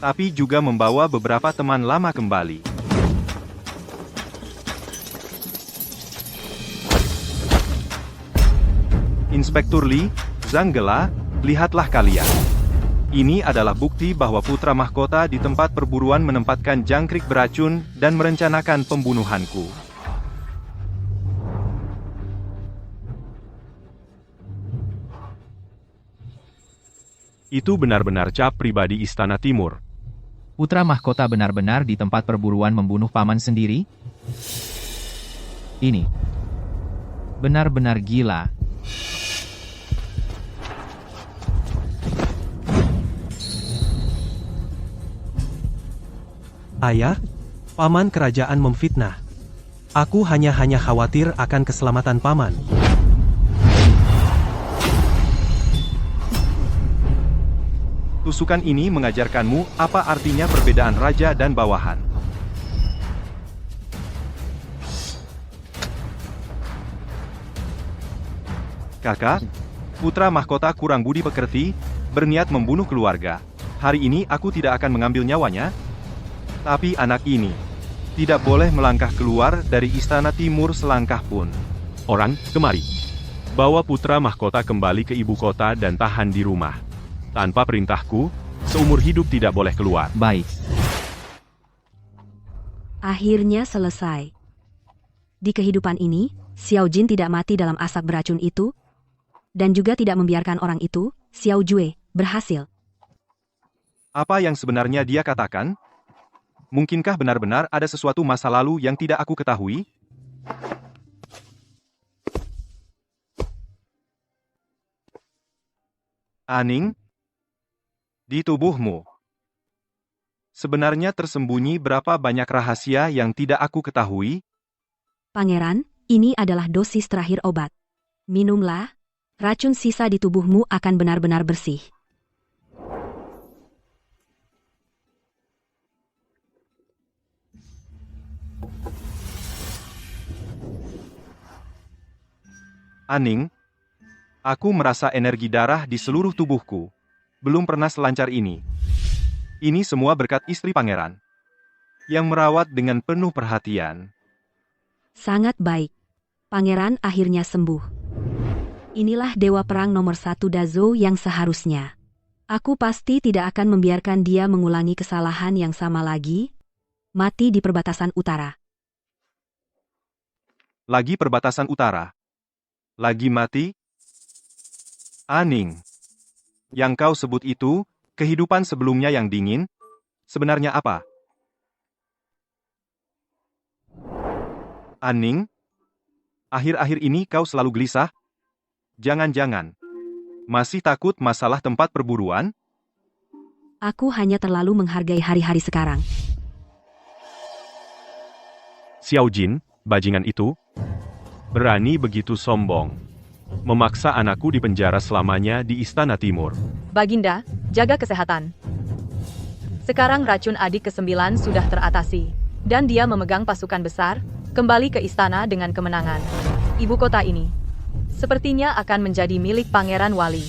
tapi juga membawa beberapa teman lama kembali. Inspektur Li, Zhang Gela, lihatlah kalian. Ini adalah bukti bahwa putra mahkota di tempat perburuan menempatkan jangkrik beracun dan merencanakan pembunuhanku. Itu benar-benar cap pribadi Istana Timur. Putra mahkota benar-benar di tempat perburuan membunuh paman sendiri? Ini benar-benar gila. Ayah, paman kerajaan memfitnah. Aku hanya khawatir akan keselamatan paman. Tusukan ini mengajarkanmu apa artinya perbedaan raja dan bawahan. Kakak, putra mahkota kurang budi pekerti, berniat membunuh keluarga. Hari ini aku tidak akan mengambil nyawanya. Tapi anak ini tidak boleh melangkah keluar dari istana timur selangkah pun. Orang, kemari. Bawa putra mahkota kembali ke ibu kota dan tahan di rumah. Tanpa perintahku, seumur hidup tidak boleh keluar. Baik. Akhirnya selesai. Di kehidupan ini, Xiao Jin tidak mati dalam asap beracun itu, dan juga tidak membiarkan orang itu, Xiao Jue, berhasil. Apa yang sebenarnya dia katakan? Mungkinkah benar-benar ada sesuatu masa lalu yang tidak aku ketahui? Aning, di tubuhmu sebenarnya tersembunyi berapa banyak rahasia yang tidak aku ketahui? Pangeran, ini adalah dosis terakhir obat. Minumlah, racun sisa di tubuhmu akan benar-benar bersih. Aning, aku merasa energi darah di seluruh tubuhku. Belum pernah selancar ini. Ini semua berkat istri pangeran, yang merawat dengan penuh perhatian. Sangat baik. Pangeran akhirnya sembuh. Inilah dewa perang nomor 1 Dazo yang seharusnya. Aku pasti tidak akan membiarkan dia mengulangi kesalahan yang sama lagi. Mati di perbatasan utara. Lagi perbatasan utara. Lagi mati? Aning, yang kau sebut itu, kehidupan sebelumnya yang dingin, sebenarnya apa? Aning, akhir-akhir ini kau selalu gelisah? Jangan-jangan masih takut masalah tempat perburuan? Aku hanya terlalu menghargai hari-hari sekarang. Xiao Jin, bajingan itu, berani begitu sombong. Memaksa anakku dipenjara selamanya di Istana Timur. Baginda, jaga kesehatan. Sekarang racun adik ke-9 sudah teratasi, dan dia memegang pasukan besar, kembali ke istana dengan kemenangan. Ibu kota ini sepertinya akan menjadi milik Pangeran Wali.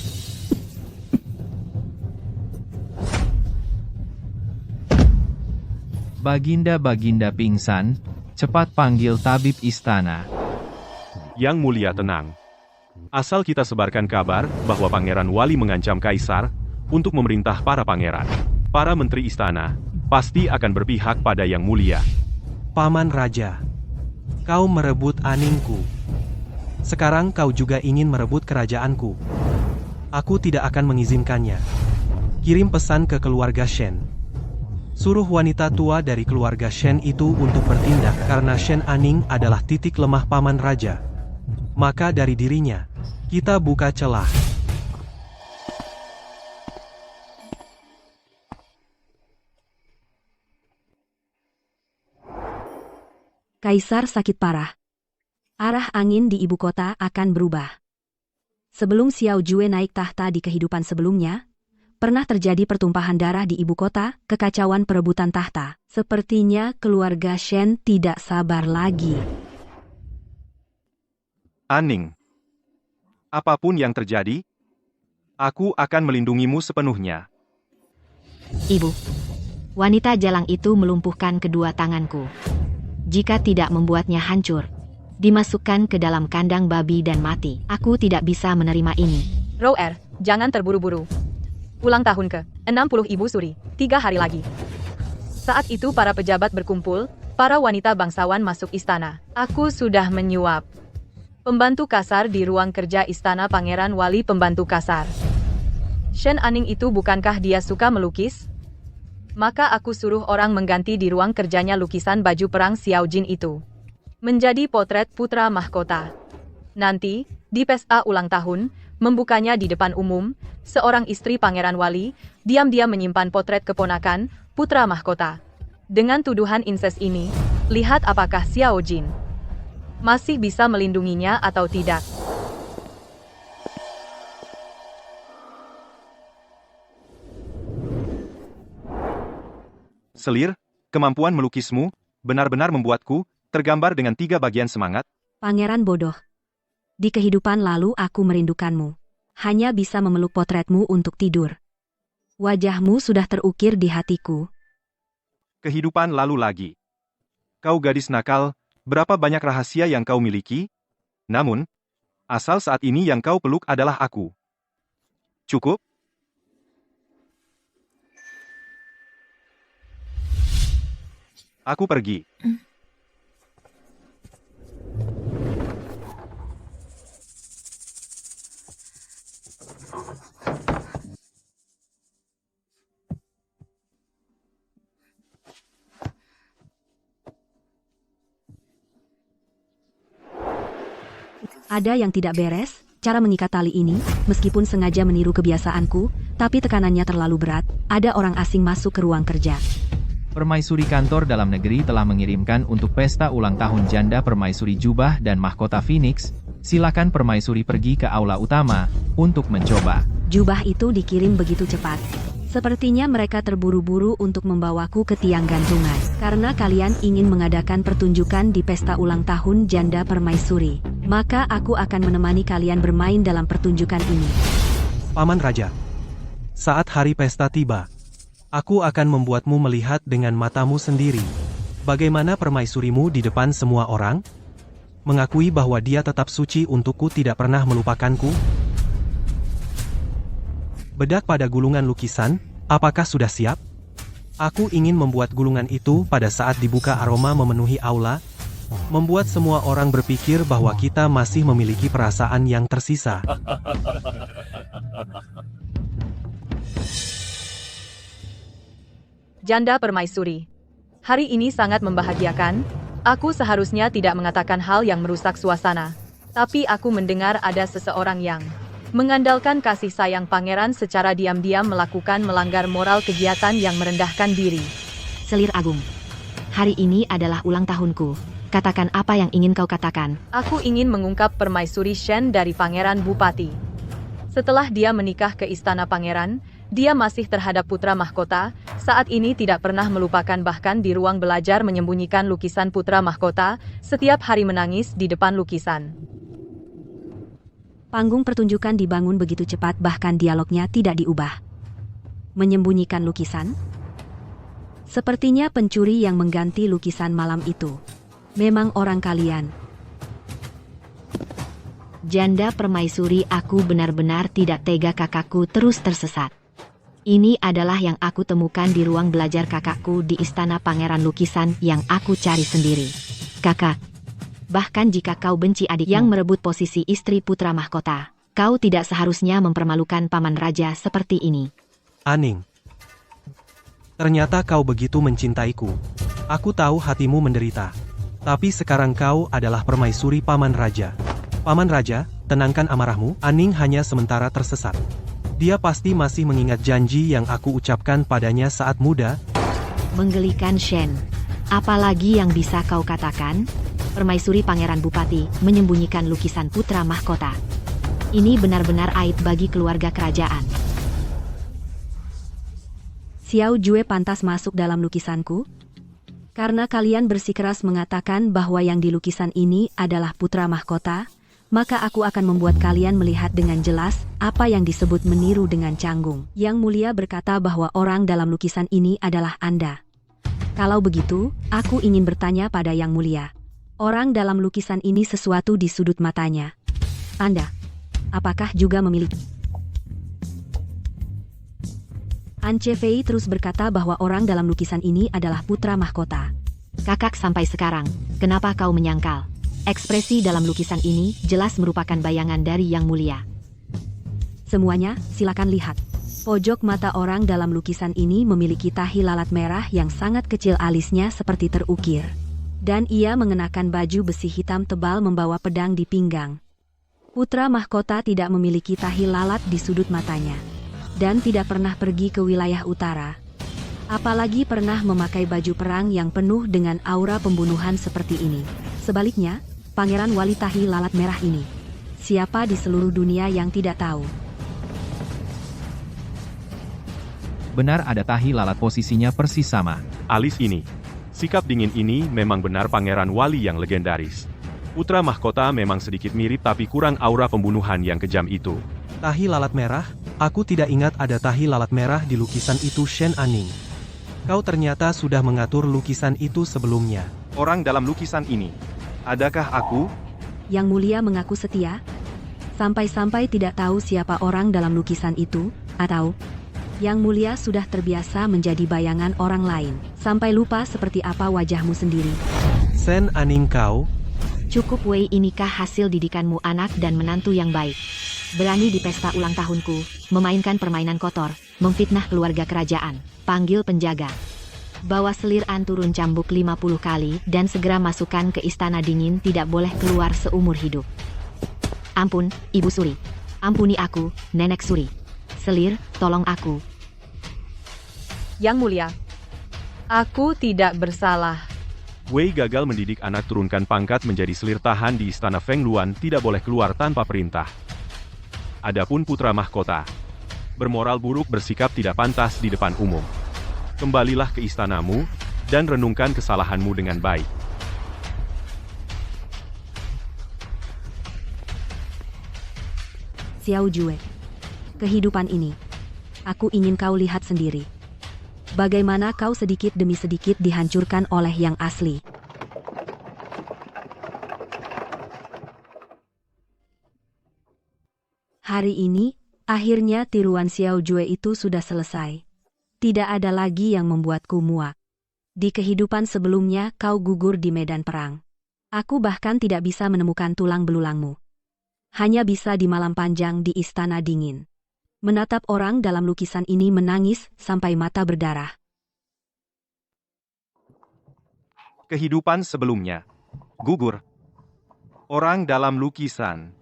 Baginda-baginda pingsan, cepat panggil tabib istana. Yang mulia tenang. Asal kita sebarkan kabar bahwa Pangeran Wali mengancam Kaisar untuk memerintah para pangeran. Para menteri istana pasti akan berpihak pada yang mulia. Paman Raja, kau merebut Aningku. Sekarang kau juga ingin merebut kerajaanku. Aku tidak akan mengizinkannya. Kirim pesan ke keluarga Shen. Suruh wanita tua dari keluarga Shen itu untuk bertindak karena Shen Aning adalah titik lemah Paman Raja. Maka dari dirinya, kita buka celah. Kaisar sakit parah. Arah angin di ibu kota akan berubah. Sebelum Xiao Jue naik tahta di kehidupan sebelumnya, pernah terjadi pertumpahan darah di ibu kota, kekacauan perebutan tahta. Sepertinya keluarga Shen tidak sabar lagi. Aning, apapun yang terjadi, aku akan melindungimu sepenuhnya. Ibu, wanita jalang itu melumpuhkan kedua tanganku. Jika tidak membuatnya hancur, dimasukkan ke dalam kandang babi dan mati. Aku tidak bisa menerima ini. Roer, jangan terburu-buru. Ulang tahun ke-60 Ibu Suri, 3 hari lagi. Saat itu para pejabat berkumpul, para wanita bangsawan masuk istana. Aku sudah menyuap. Pembantu kasar di ruang kerja istana Pangeran Wali pembantu kasar. Shen Aning itu bukankah dia suka melukis? Maka aku suruh orang mengganti di ruang kerjanya lukisan baju perang Xiao Jin itu menjadi potret putra mahkota. Nanti, di pesta ulang tahun, membukanya di depan umum, seorang istri Pangeran Wali, diam-diam menyimpan potret keponakan, putra mahkota. Dengan tuduhan inses ini, lihat apakah Xiao Jin masih bisa melindunginya atau tidak. Selir, kemampuan melukismu benar-benar membuatku tergambar dengan 3 bagian semangat. Pangeran bodoh. Di kehidupan lalu aku merindukanmu. Hanya bisa memeluk potretmu untuk tidur. Wajahmu sudah terukir di hatiku. Kehidupan lalu lagi. Kau gadis nakal, berapa banyak rahasia yang kau miliki? Namun, asal saat ini yang kau peluk adalah aku. Cukup? Aku pergi. Ada yang tidak beres, cara mengikat tali ini, meskipun sengaja meniru kebiasaanku, tapi tekanannya terlalu berat, ada orang asing masuk ke ruang kerja. Permaisuri kantor dalam negeri telah mengirimkan untuk pesta ulang tahun janda permaisuri jubah dan mahkota Phoenix. Silakan permaisuri pergi ke aula utama untuk mencoba. Jubah itu dikirim begitu cepat. Sepertinya mereka terburu-buru untuk membawaku ke tiang gantungan. Karena kalian ingin mengadakan pertunjukan di pesta ulang tahun janda permaisuri, maka aku akan menemani kalian bermain dalam pertunjukan ini. Paman Raja. Saat hari pesta tiba, aku akan membuatmu melihat dengan matamu sendiri. Bagaimana permaisurimu di depan semua orang? Mengakui bahwa dia tetap suci untukku, tidak pernah melupakanku. Bedak pada gulungan lukisan, apakah sudah siap? Aku ingin membuat gulungan itu pada saat dibuka aroma memenuhi aula, membuat semua orang berpikir bahwa kita masih memiliki perasaan yang tersisa. Janda permaisuri. Hari ini sangat membahagiakan. Aku seharusnya tidak mengatakan hal yang merusak suasana. Tapi aku mendengar ada seseorang yang mengandalkan kasih sayang pangeran secara diam-diam melakukan melanggar moral kegiatan yang merendahkan diri. Selir Agung. Hari ini adalah ulang tahunku. Katakan apa yang ingin kau katakan. Aku ingin mengungkap permaisuri Shen dari Pangeran Bupati. Setelah dia menikah ke istana pangeran, dia masih terhadap putra mahkota, saat ini tidak pernah melupakan, bahkan di ruang belajar menyembunyikan lukisan putra mahkota, setiap hari menangis di depan lukisan. Panggung pertunjukan dibangun begitu cepat, bahkan dialognya tidak diubah. Menyembunyikan lukisan? Sepertinya pencuri yang mengganti lukisan malam itu. Memang orang kalian. Janda permaisuri, aku benar-benar tidak tega kakakku terus tersesat. Ini adalah yang aku temukan di ruang belajar kakakku di istana pangeran lukisan yang aku cari sendiri. Kakak. Bahkan jika kau benci adik yang merebut posisi istri putra mahkota, kau tidak seharusnya mempermalukan paman raja seperti ini. Aning. Ternyata kau begitu mencintaiku. Aku tahu hatimu menderita. Tapi sekarang kau adalah permaisuri paman raja. Paman raja, tenangkan amarahmu. Aning hanya sementara tersesat. Dia pasti masih mengingat janji yang aku ucapkan padanya saat muda. Menggelikan, Shen. Apalagi yang bisa kau katakan? Permaisuri Pangeran Bupati menyembunyikan lukisan putra mahkota. Ini benar-benar aib bagi keluarga kerajaan. Xiao Jue pantas masuk dalam lukisanku? Karena kalian bersikeras mengatakan bahwa yang di lukisan ini adalah putra mahkota, maka aku akan membuat kalian melihat dengan jelas apa yang disebut meniru dengan canggung. Yang Mulia berkata bahwa orang dalam lukisan ini adalah Anda. Kalau begitu, aku ingin bertanya pada Yang Mulia. Orang dalam lukisan ini sesuatu di sudut matanya. Anda, apakah juga memiliki? Ance Fei terus berkata bahwa orang dalam lukisan ini adalah putra mahkota. Kakak, sampai sekarang, kenapa kau menyangkal? Ekspresi dalam lukisan ini jelas merupakan bayangan dari Yang Mulia. Semuanya, silakan lihat. Pojok mata orang dalam lukisan ini memiliki tahi lalat merah yang sangat kecil, alisnya seperti terukir. Dan ia mengenakan baju besi hitam tebal membawa pedang di pinggang. Putra mahkota tidak memiliki tahi lalat di sudut matanya. Dan tidak pernah pergi ke wilayah utara. Apalagi pernah memakai baju perang yang penuh dengan aura pembunuhan seperti ini. Sebaliknya, Pangeran Wali tahi lalat merah ini. Siapa di seluruh dunia yang tidak tahu? Benar, ada tahi lalat, posisinya persis sama. alis ini. Sikap dingin ini memang benar pangeran wali yang legendaris. Putra mahkota memang sedikit mirip tapi kurang aura pembunuhan yang kejam itu. Tahi lalat merah? Aku tidak ingat ada tahi lalat merah di lukisan itu, Shen Aning. Kau ternyata sudah mengatur lukisan itu sebelumnya. Orang dalam lukisan ini. Adakah aku? Yang Mulia mengaku setia? Sampai-sampai tidak tahu siapa orang dalam lukisan itu, atau Yang Mulia sudah terbiasa menjadi bayangan orang lain, sampai lupa seperti apa wajahmu sendiri. Shen Aning, kau? Cukup Wei, inikah hasil didikanmu anak dan menantu yang baik? Berani di pesta ulang tahunku, memainkan permainan kotor, memfitnah keluarga kerajaan, panggil penjaga. Bawa Selir An turun cambuk 50 kali dan segera masukkan ke istana dingin, tidak boleh keluar seumur hidup. Ampun, Ibu Suri. Ampuni aku, Nenek Suri. Selir, tolong aku. Yang Mulia, aku tidak bersalah. Wei gagal mendidik anak turunkan pangkat menjadi selir tahan di istana Feng Luan, tidak boleh keluar tanpa perintah. Adapun putra mahkota, bermoral buruk, bersikap tidak pantas di depan umum. Kembalilah ke istanamu, dan renungkan kesalahanmu dengan baik. Xiao Jue, kehidupan ini, aku ingin kau lihat sendiri. Bagaimana kau sedikit demi sedikit dihancurkan oleh yang asli. Hari ini, akhirnya tiruan Xiao Jue itu sudah selesai. Tidak ada lagi yang membuatku muak. Di kehidupan sebelumnya kau gugur di medan perang. Aku bahkan tidak bisa menemukan tulang belulangmu. Hanya bisa di malam panjang di istana dingin. Menatap orang dalam lukisan ini menangis sampai mata berdarah. Kehidupan sebelumnya. Gugur. Orang dalam lukisan.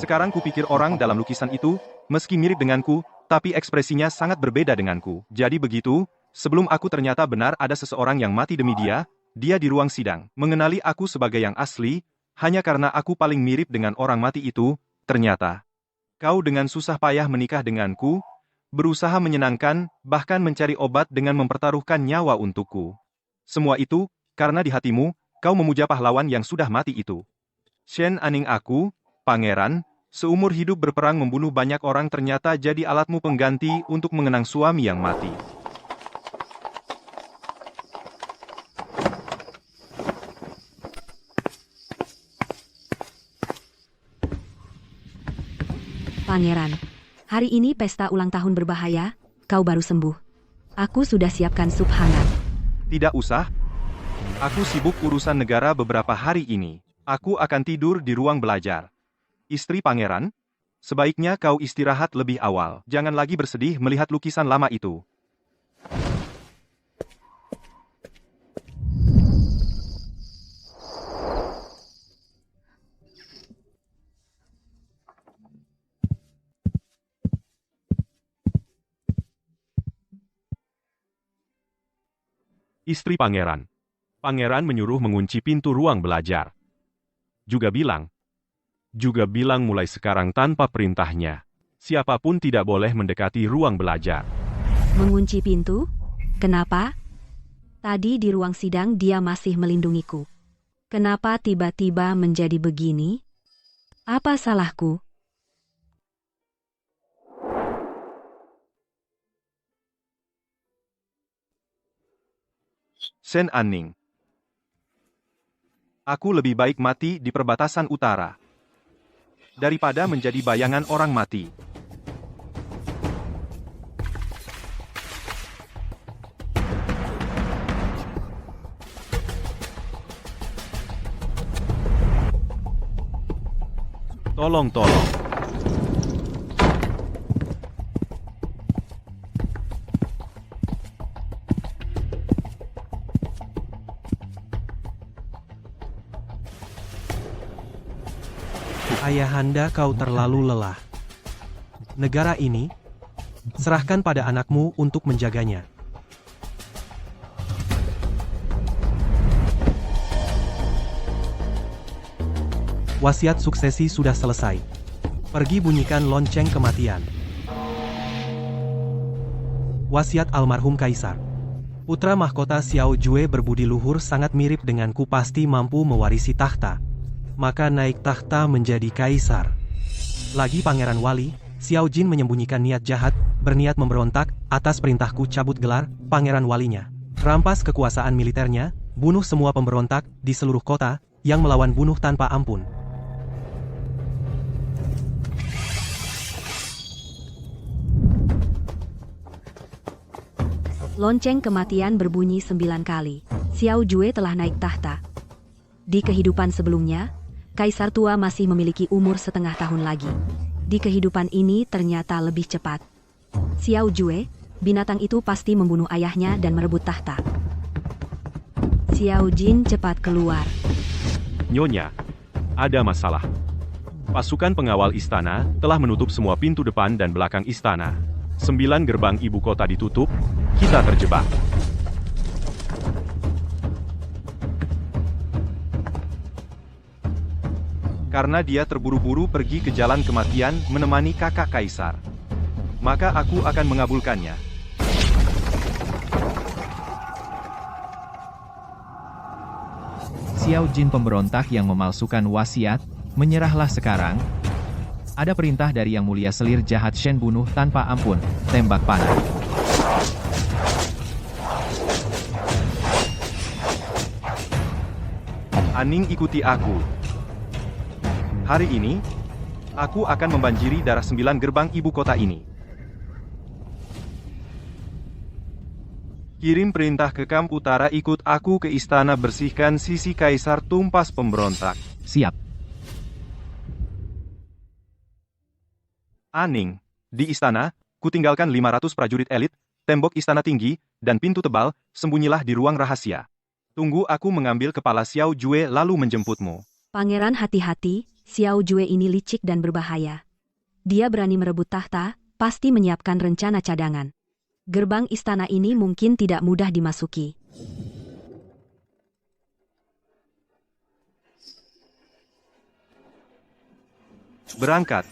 Sekarang kupikir orang dalam lukisan itu, meski mirip denganku, tapi ekspresinya sangat berbeda denganku. Jadi begitu, sebelum aku ternyata benar ada seseorang yang mati demi dia di ruang sidang. Mengenali aku sebagai yang asli, hanya karena aku paling mirip dengan orang mati itu, ternyata. Kau dengan susah payah menikah denganku, berusaha menyenangkan, bahkan mencari obat dengan mempertaruhkan nyawa untukku. Semua itu, karena di hatimu, kau memuja pahlawan yang sudah mati itu. Shen Aning, aku, pangeran, seumur hidup berperang membunuh banyak orang, ternyata jadi alatmu pengganti untuk mengenang suami yang mati. Pangeran, hari ini pesta ulang tahun berbahaya, kau baru sembuh. Aku sudah siapkan sup hangat. Tidak usah. Aku sibuk urusan negara beberapa hari ini. Aku akan tidur di ruang belajar. Istri pangeran, sebaiknya kau istirahat lebih awal. Jangan lagi bersedih melihat lukisan lama itu. Istri pangeran. Pangeran menyuruh mengunci pintu ruang belajar. Juga bilang mulai sekarang tanpa perintahnya, siapapun tidak boleh mendekati ruang belajar. Mengunci pintu? Kenapa? Tadi di ruang sidang dia masih melindungiku. Kenapa tiba-tiba menjadi begini? Apa salahku? Shen Aning. Aku lebih baik mati di perbatasan utara daripada menjadi bayangan orang mati. Tolong. Ayahanda, kau terlalu lelah. Negara ini, serahkan pada anakmu untuk menjaganya. Wasiat suksesi sudah selesai. Pergi bunyikan lonceng kematian. Wasiat almarhum Kaisar. Putra mahkota Xiao Jue berbudi luhur sangat mirip denganku, pasti mampu mewarisi takhta. Maka naik takhta menjadi kaisar. Lagi Pangeran Wali, Xiao Jin menyembunyikan niat jahat, berniat memberontak, atas perintahku cabut gelar Pangeran Walinya. Rampas kekuasaan militernya, bunuh semua pemberontak di seluruh kota, yang melawan bunuh tanpa ampun. Lonceng kematian berbunyi 9 kali. Xiao Jue telah naik tahta. Di kehidupan sebelumnya, Kaisar tua masih memiliki umur setengah tahun lagi. Di kehidupan ini ternyata lebih cepat. Xiao Jue, binatang itu pasti membunuh ayahnya dan merebut tahta. Xiao Jin cepat keluar. Nyonya, ada masalah. Pasukan pengawal istana telah menutup semua pintu depan dan belakang istana. 9 gerbang ibu kota ditutup, kita terjebak. Karena dia terburu-buru pergi ke jalan kematian menemani kakak kaisar. Maka aku akan mengabulkannya. Xiao Jin pemberontak yang memalsukan wasiat, menyerahlah sekarang. Ada perintah dari Yang Mulia Selir jahat Shen, bunuh tanpa ampun, tembak panah. Aning, ikuti aku. Hari ini, aku akan membanjiri darah 9 gerbang ibu kota ini. Kirim perintah ke kamp utara, ikut aku ke istana, bersihkan sisi kaisar, tumpas pemberontak. Siap. Aning, di istana, kutinggalkan 500 prajurit elit, tembok istana tinggi, dan pintu tebal, sembunyilah di ruang rahasia. Tunggu aku mengambil kepala Xiao Jue lalu menjemputmu. Pangeran, hati-hati, Xiao Jue ini licik dan berbahaya. Dia berani merebut tahta, pasti menyiapkan rencana cadangan. Gerbang istana ini mungkin tidak mudah dimasuki. Berangkat.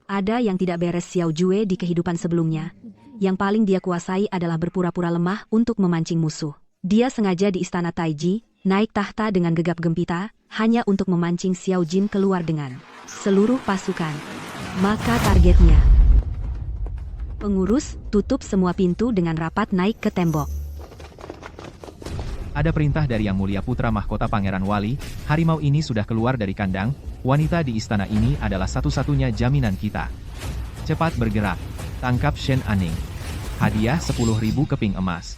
Ada yang tidak beres Xiao Jue di kehidupan sebelumnya. Yang paling dia kuasai adalah berpura-pura lemah untuk memancing musuh. Dia sengaja di istana Taiji, naik tahta dengan gegap gempita, hanya untuk memancing Xiao Jin keluar dengan seluruh pasukan. Maka targetnya, pengurus, tutup semua pintu dengan rapat, naik ke tembok. Ada perintah dari Yang Mulia Putra Mahkota Pangeran Wali, harimau ini sudah keluar dari kandang, wanita di istana ini adalah satu-satunya jaminan kita. Cepat bergerak, tangkap Shen Aning. Hadiah 10.000 keping emas.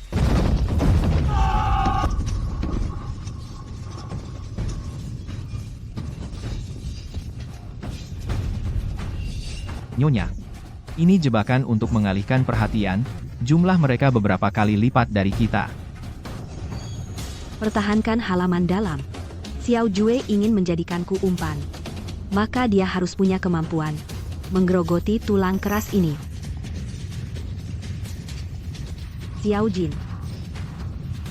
Nyonya, ini jebakan untuk mengalihkan perhatian, jumlah mereka beberapa kali lipat dari kita. Pertahankan halaman dalam. Xiao Jue ingin menjadikanku umpan. Maka dia harus punya kemampuan menggerogoti tulang keras ini. Xiao Jin,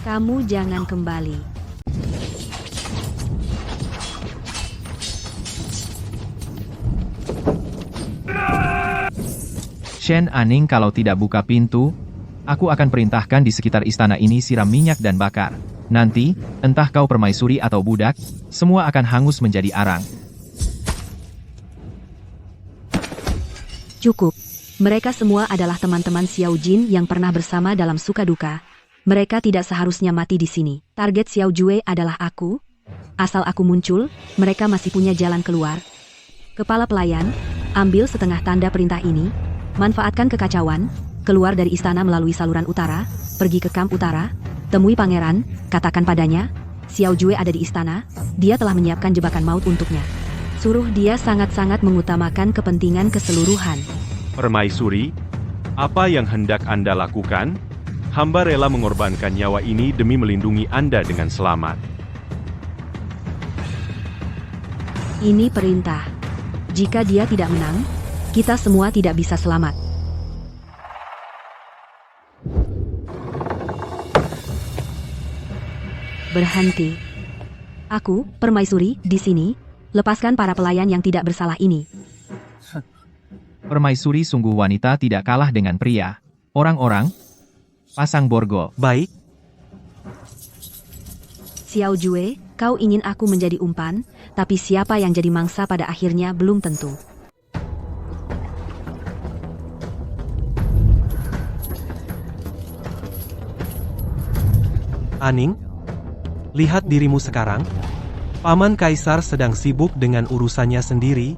kamu jangan kembali. Shen Aning, kalau tidak buka pintu, aku akan perintahkan di sekitar istana ini siram minyak dan bakar. Nanti, entah kau permaisuri atau budak, semua akan hangus menjadi arang. Cukup. Mereka semua adalah teman-teman Xiao Jin yang pernah bersama dalam suka duka. Mereka tidak seharusnya mati di sini. Target Xiao Jue adalah aku. Asal aku muncul, mereka masih punya jalan keluar. Kepala pelayan, ambil setengah tanda perintah ini. Manfaatkan kekacauan, keluar dari istana melalui saluran utara, pergi ke kamp utara, temui pangeran, katakan padanya, Xiao Jue ada di istana, dia telah menyiapkan jebakan maut untuknya. Suruh dia sangat-sangat mengutamakan kepentingan keseluruhan. Permaisuri, apa yang hendak Anda lakukan? Hamba rela mengorbankan nyawa ini demi melindungi Anda dengan selamat. Ini perintah. Jika dia tidak menang, kita semua tidak bisa selamat. Berhenti. Aku, permaisuri, di sini. lepaskan para pelayan yang tidak bersalah ini. Permaisuri sungguh wanita tidak kalah dengan pria. Orang-orang, pasang borgol. Baik, Xiao Jue, kau ingin aku menjadi umpan, tapi siapa yang jadi mangsa pada akhirnya belum tentu. Aning, lihat dirimu sekarang. Paman Kaisar sedang sibuk dengan urusannya sendiri.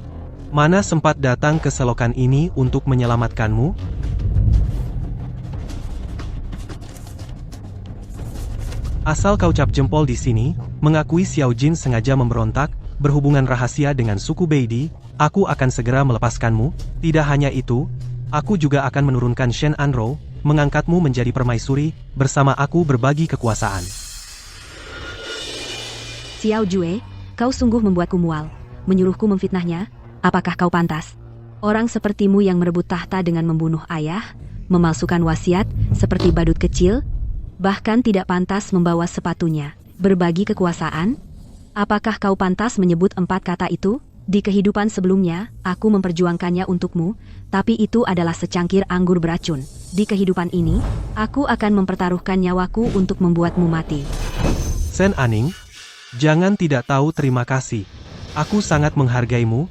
Mana sempat datang ke selokan ini untuk menyelamatkanmu? Asal kau cap jempol di sini, mengakui Xiao Jin sengaja memberontak, berhubungan rahasia dengan suku Beidi, aku akan segera melepaskanmu. Tidak hanya itu, aku juga akan menurunkan Shen Anrou, mengangkatmu menjadi permaisuri, bersama aku berbagi kekuasaan. Xiao Jue, kau sungguh membuatku mual. Menyuruhku memfitnahnya, apakah kau pantas? Orang sepertimu yang merebut tahta dengan membunuh ayah, memalsukan wasiat, seperti badut kecil, bahkan tidak pantas membawa sepatunya. Berbagi kekuasaan? Apakah kau pantas menyebut 4 kata itu? Di kehidupan sebelumnya, aku memperjuangkannya untukmu, tapi itu adalah secangkir anggur beracun. Di kehidupan ini, aku akan mempertaruhkan nyawaku untuk membuatmu mati. Sen Aning, jangan tidak tahu terima kasih. Aku sangat menghargaimu,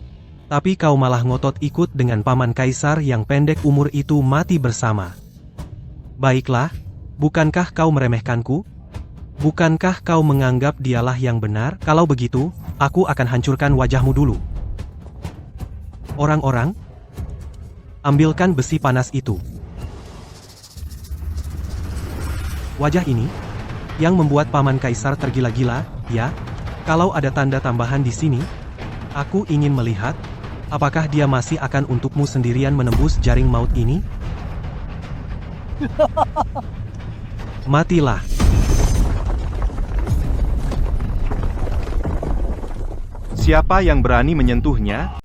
tapi kau malah ngotot ikut dengan paman kaisar yang pendek umur itu mati bersama. Baiklah, bukankah kau meremehkanku? Bukankah kau menganggap dialah yang benar? Kalau begitu, aku akan hancurkan wajahmu dulu. Orang-orang, ambilkan besi panas itu. Wajah ini, yang membuat paman kaisar tergila-gila, ya? Kalau ada tanda tambahan di sini, aku ingin melihat, apakah dia masih akan untukmu sendirian menembus jaring maut ini? Matilah. Siapa yang berani menyentuhnya?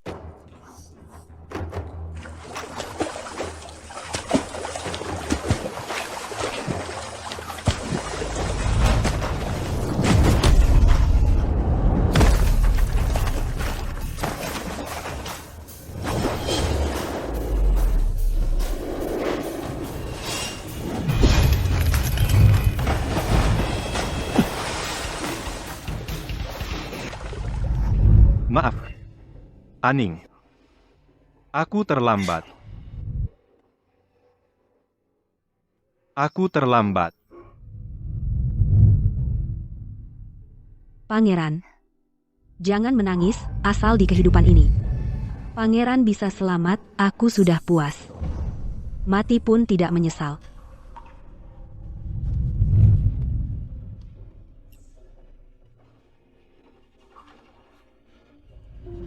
Maaf, Aning. Aku terlambat. Aku terlambat. Pangeran, jangan menangis, asal di kehidupan ini. Pangeran bisa selamat, aku sudah puas. Mati pun tidak menyesal.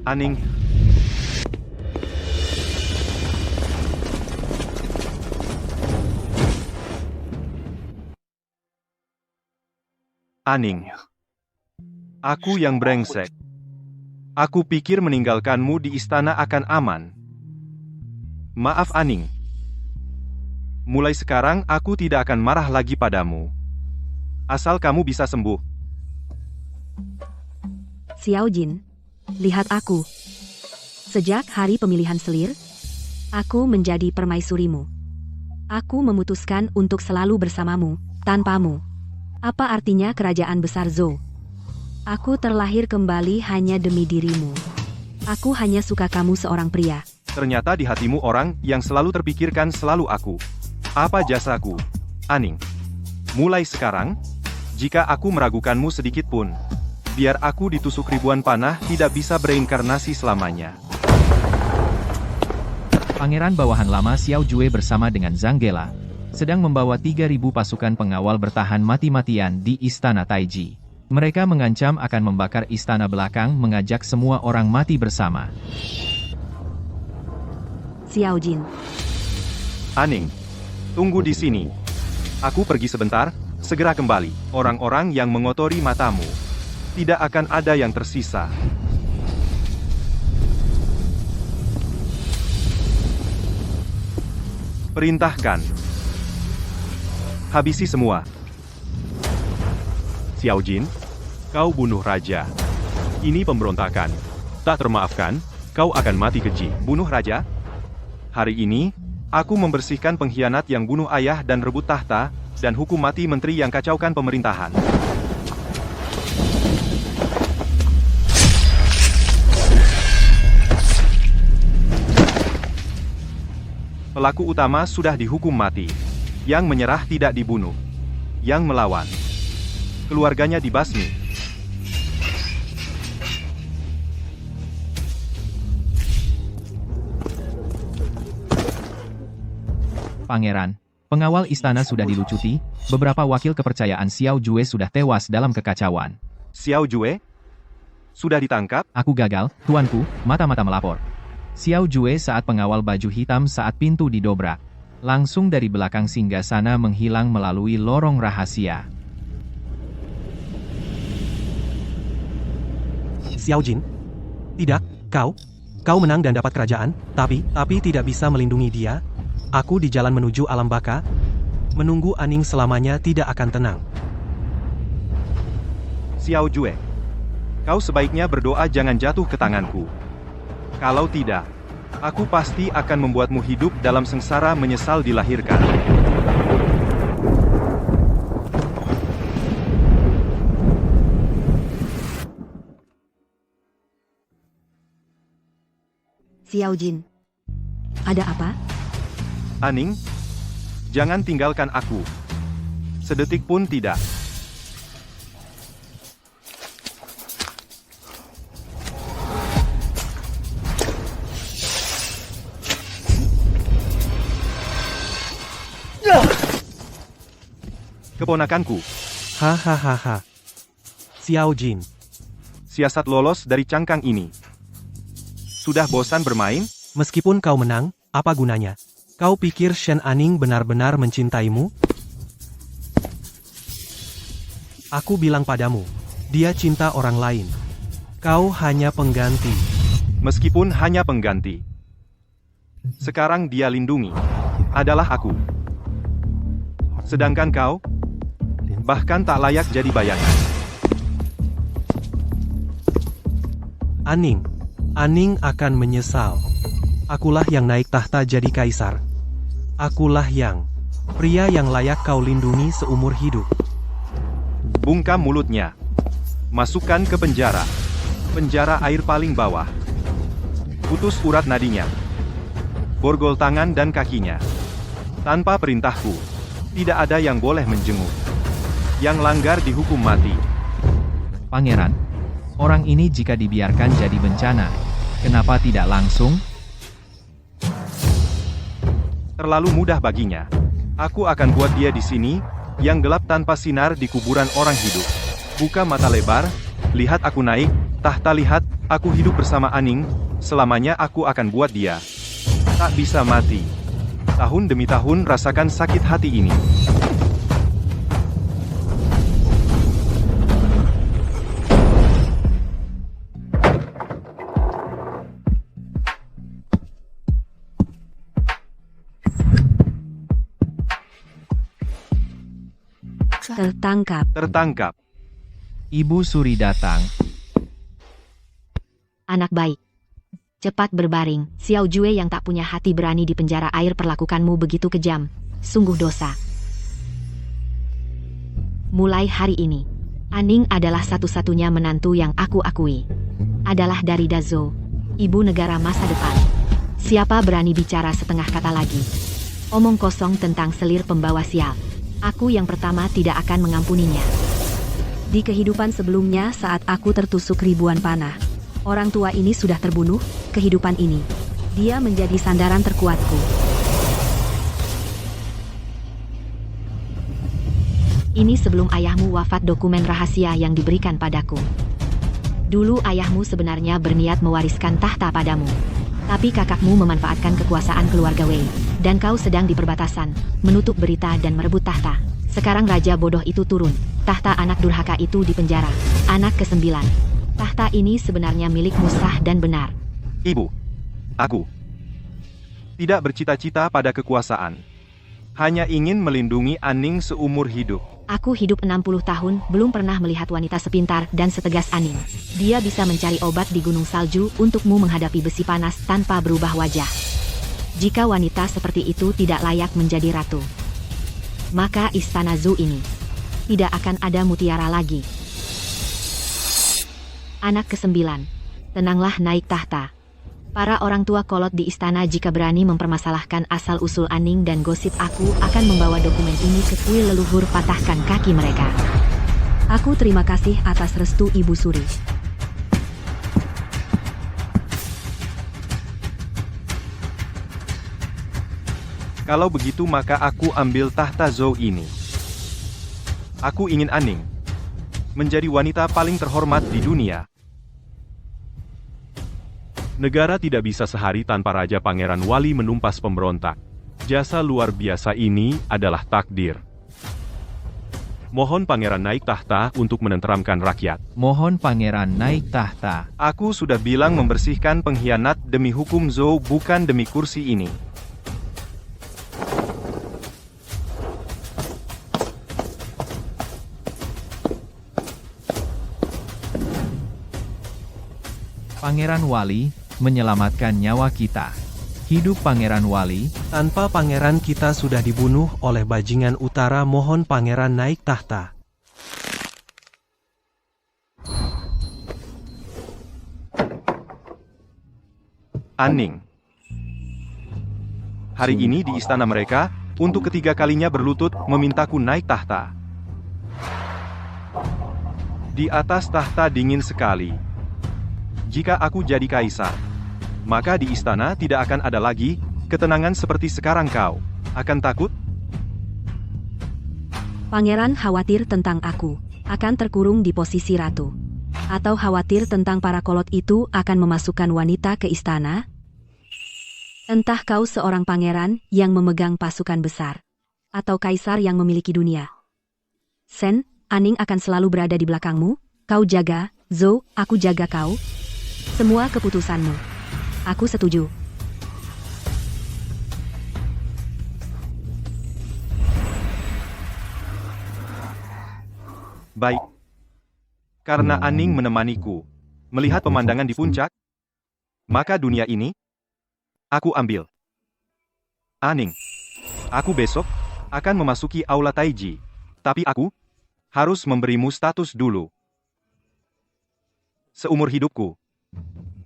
Aning. Aning. Aku yang brengsek. Aku pikir meninggalkanmu di istana akan aman. Maaf Aning. Mulai sekarang aku tidak akan marah lagi padamu. Asal kamu bisa sembuh. Xiao Jin, lihat aku. Sejak hari pemilihan selir, aku menjadi permaisurimu. Aku memutuskan untuk selalu bersamamu, tanpamu. Apa artinya kerajaan besar Zhou? Aku terlahir kembali hanya demi dirimu. Aku hanya suka kamu seorang pria. Ternyata di hatimu orang yang selalu terpikirkan selalu aku. Apa jasaku? Aning. Mulai sekarang, jika aku meragukanmu sedikit pun, biar aku ditusuk ribuan panah tidak bisa bereinkarnasi selamanya. Pangeran bawahan lama Xiao Jue bersama dengan Zhang Gela sedang membawa 3.000 pasukan pengawal bertahan mati-matian di Istana Taiji. Mereka mengancam akan membakar istana belakang, mengajak semua orang mati bersama. Xiao Jin, Aning, tunggu di sini. Aku pergi sebentar, segera kembali. Orang-orang yang mengotori matamu, tidak akan ada yang tersisa. Perintahkan. Habisi semua. Xiao Jin, kau bunuh raja. Ini pemberontakan. Tak termaafkan, kau akan mati keji. Bunuh raja? Hari ini, aku membersihkan pengkhianat yang bunuh ayah dan rebut tahta, dan hukum mati menteri yang kacaukan pemerintahan. Pelaku utama sudah dihukum mati. Yang menyerah tidak dibunuh. Yang melawan, keluarganya dibasmi. Pangeran, pengawal istana sudah dilucuti, beberapa wakil kepercayaan Xiao Jue sudah tewas dalam kekacauan. Xiao Jue? Sudah ditangkap? Aku gagal, tuanku, mata-mata melapor. Xiao Jue saat pengawal baju hitam saat pintu didobrak. Langsung dari belakang singgasana menghilang melalui lorong rahasia. Xiao Jin? Tidak, kau menang dan dapat kerajaan, tapi tidak bisa melindungi dia. Aku di jalan menuju alam baka. Menunggu Aning selamanya tidak akan tenang. Xiao Jue, kau sebaiknya berdoa jangan jatuh ke tanganku. Kalau tidak, aku pasti akan membuatmu hidup dalam sengsara menyesal dilahirkan. Xiao Jin. Ada apa? Aning, jangan tinggalkan aku. Sedetik pun tidak. Keponakanku. Hahaha. Xiao Jin. Siasat lolos dari cangkang ini. Sudah bosan bermain? Meskipun kau menang, apa gunanya? Kau pikir Shen Aning benar-benar mencintaimu? Aku bilang padamu, dia cinta orang lain. Kau hanya pengganti. Meskipun hanya pengganti. Sekarang dia lindungi. Adalah aku. Sedangkan kau, bahkan tak layak jadi bayangan. Aning akan menyesal. Akulah yang naik tahta jadi kaisar. Akulah pria yang layak kau lindungi seumur hidup. Bungkam mulutnya. Masukkan ke penjara. Penjara air paling bawah. Putus urat nadinya. Borgol tangan dan kakinya. Tanpa perintahku, tidak ada yang boleh menjenguk. Yang langgar dihukum mati. Pangeran, orang ini jika dibiarkan jadi bencana, kenapa tidak langsung? Terlalu mudah baginya. Aku akan buat dia di sini, yang gelap tanpa sinar di kuburan orang hidup. Buka mata lebar, lihat aku naik, tahta lihat, aku hidup bersama Aning, selamanya aku akan buat dia tak bisa mati. Tahun demi tahun rasakan sakit hati ini. Tertangkap. Ibu Suri datang. Anak baik. Cepat berbaring, Xiao Jue yang tak punya hati berani di penjara air perlakukanmu begitu kejam. Sungguh dosa. Mulai hari ini, Aning adalah satu-satunya menantu yang aku akui. Adalah dari Dazo, ibu negara masa depan. Siapa berani bicara setengah kata lagi? Omong kosong tentang selir pembawa sial. Aku yang pertama tidak akan mengampuninya. Di kehidupan sebelumnya saat aku tertusuk ribuan panah, orang tua ini sudah terbunuh. Kehidupan ini, dia menjadi sandaran terkuatku. Ini sebelum ayahmu wafat dokumen rahasia yang diberikan padaku. Dulu ayahmu sebenarnya berniat mewariskan tahta padamu. Tapi kakakmu memanfaatkan kekuasaan keluarga Wei. Dan kau sedang di perbatasan, menutup berita dan merebut tahta. Sekarang raja bodoh itu turun. Tahta anak durhaka itu dipenjara. Anak ke-9. Tahta ini sebenarnya milikmu sah dan benar. Ibu, aku tidak bercita-cita pada kekuasaan. Hanya ingin melindungi Aning seumur hidup. Aku hidup 60 tahun, belum pernah melihat wanita sepintar dan setegas Aning. Dia bisa mencari obat di gunung salju untukmu menghadapi besi panas tanpa berubah wajah. Jika wanita seperti itu tidak layak menjadi ratu, maka istana Zhou ini tidak akan ada mutiara lagi. Anak ke-9. Tenanglah naik tahta. Para orang tua kolot di istana jika berani mempermasalahkan asal-usul Aning dan gosip aku akan membawa dokumen ini ke kuil leluhur patahkan kaki mereka. Aku terima kasih atas restu Ibu Suri. Kalau begitu maka aku ambil tahta Zhou ini. Aku ingin Aning menjadi wanita paling terhormat di dunia. Negara tidak bisa sehari tanpa Raja Pangeran Wali menumpas pemberontak. Jasa luar biasa ini adalah takdir. Mohon Pangeran naik tahta untuk menenteramkan rakyat. Mohon Pangeran naik tahta. Aku sudah bilang membersihkan pengkhianat demi hukum Zhou bukan demi kursi ini. Pangeran Wali menyelamatkan nyawa kita. Hidup Pangeran Wali. Tanpa pangeran kita sudah dibunuh oleh bajingan utara. Mohon pangeran naik tahta. Aning. Hari ini di istana mereka, untuk ketiga kalinya berlutut memintaku naik tahta. Di atas tahta dingin sekali. Jika aku jadi kaisar, maka di istana tidak akan ada lagi ketenangan seperti sekarang. Kau akan takut? Pangeran khawatir tentang aku, akan terkurung di posisi ratu. Atau khawatir tentang para kolot itu akan memasukkan wanita ke istana? Entah kau seorang pangeran yang memegang pasukan besar, atau kaisar yang memiliki dunia. Sen, Aning akan selalu berada di belakangmu, kau jaga, Zhou, aku jaga kau. Semua keputusanmu. Aku setuju. Baik. Karena Aning menemaniku melihat pemandangan di puncak, maka dunia ini aku ambil. Aning, aku besok akan memasuki aula Taiji, tapi aku harus memberimu status dulu. Seumur hidupku,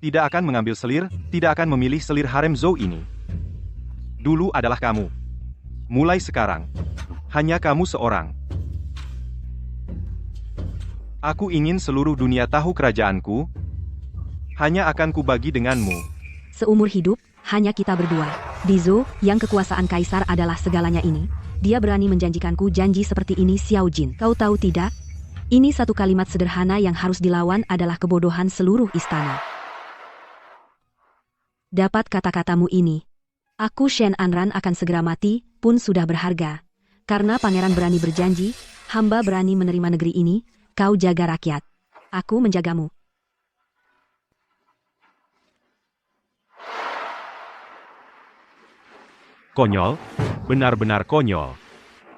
tidak akan mengambil selir, tidak akan memilih selir harem Zhou ini. Dulu adalah kamu. Mulai sekarang, hanya kamu seorang. Aku ingin seluruh dunia tahu kerajaanku, hanya akan kubagi denganmu. Seumur hidup, hanya kita berdua. Di Zhou, yang kekuasaan kaisar adalah segalanya ini, dia berani menjanjikanku janji seperti ini. Xiao Jin, kau tahu tidak? Ini satu kalimat sederhana yang harus dilawan adalah kebodohan seluruh istana. Dapat kata-katamu ini. Aku Shen Anran akan segera mati, pun sudah berharga. Karena pangeran berani berjanji, hamba berani menerima negeri ini, kau jaga rakyat. Aku menjagamu. Konyol, benar-benar konyol.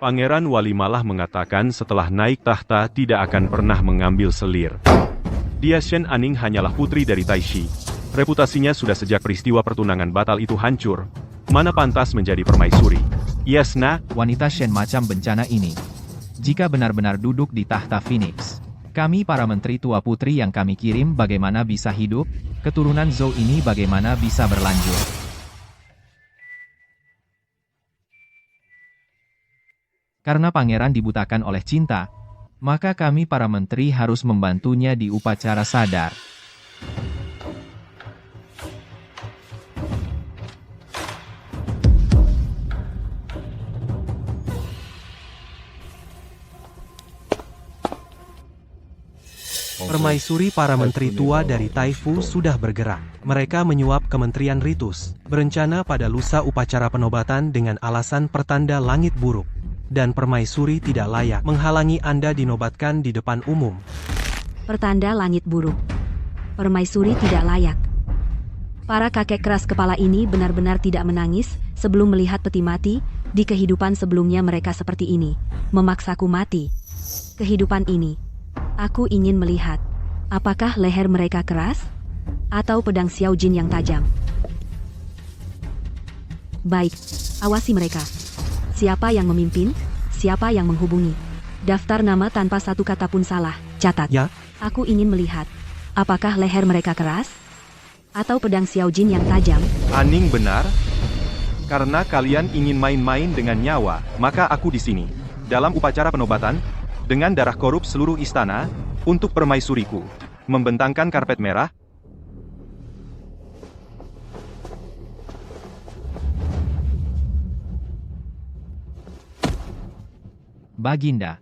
Pangeran Wali malah mengatakan setelah naik tahta tidak akan pernah mengambil selir. Dia Shen Aning hanyalah putri dari Taishi. Reputasinya sudah sejak peristiwa pertunangan batal itu hancur. Mana pantas menjadi permaisuri? Yasna, Wanita Shen macam bencana ini. Jika benar-benar duduk di tahta Phoenix, kami para menteri tua putri yang kami kirim bagaimana bisa hidup? Keturunan Zhou ini bagaimana bisa berlanjut? Karena pangeran dibutakan oleh cinta, maka kami para menteri harus membantunya di upacara sadar. Permaisuri para menteri tua dari Taifu sudah bergerak. Mereka menyuap Kementerian Ritus, berencana pada lusa upacara penobatan dengan alasan pertanda langit buruk. Dan permaisuri tidak layak menghalangi Anda dinobatkan di depan umum. Pertanda langit buruk. Permaisuri tidak layak. Para kakek keras kepala ini benar-benar tidak menangis sebelum melihat peti mati, Di kehidupan sebelumnya mereka seperti ini, memaksaku mati. Kehidupan ini, aku ingin melihat, apakah leher mereka keras? Atau pedang Xiao Jin yang tajam? Baik, awasi mereka. Siapa yang memimpin? Siapa yang menghubungi? Daftar nama tanpa satu kata pun salah, catat. Ya. Aku ingin melihat, apakah leher mereka keras? Atau pedang Xiao Jin yang tajam? Aning benar? Karena kalian ingin main-main dengan nyawa, maka aku di sini. Dalam upacara penobatan, dengan darah korup seluruh istana, untuk permaisuriku. Membentangkan karpet merah. Baginda.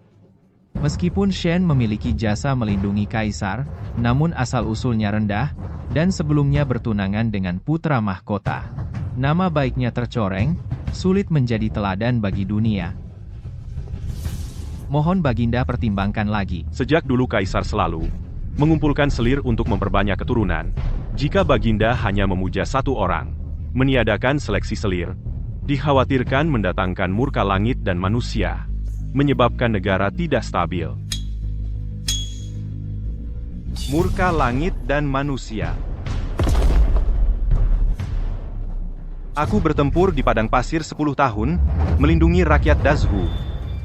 Meskipun Shen memiliki jasa melindungi kaisar, namun asal-usulnya rendah, dan sebelumnya bertunangan dengan putra mahkota. Nama baiknya tercoreng, sulit menjadi teladan bagi dunia. Mohon Baginda pertimbangkan lagi. Sejak dulu Kaisar selalu mengumpulkan selir untuk memperbanyak keturunan. Jika Baginda hanya memuja satu orang, meniadakan seleksi selir, dikhawatirkan mendatangkan murka langit dan manusia, menyebabkan negara tidak stabil. Murka langit dan manusia. Aku bertempur di padang pasir 10 tahun, melindungi rakyat Dazhu.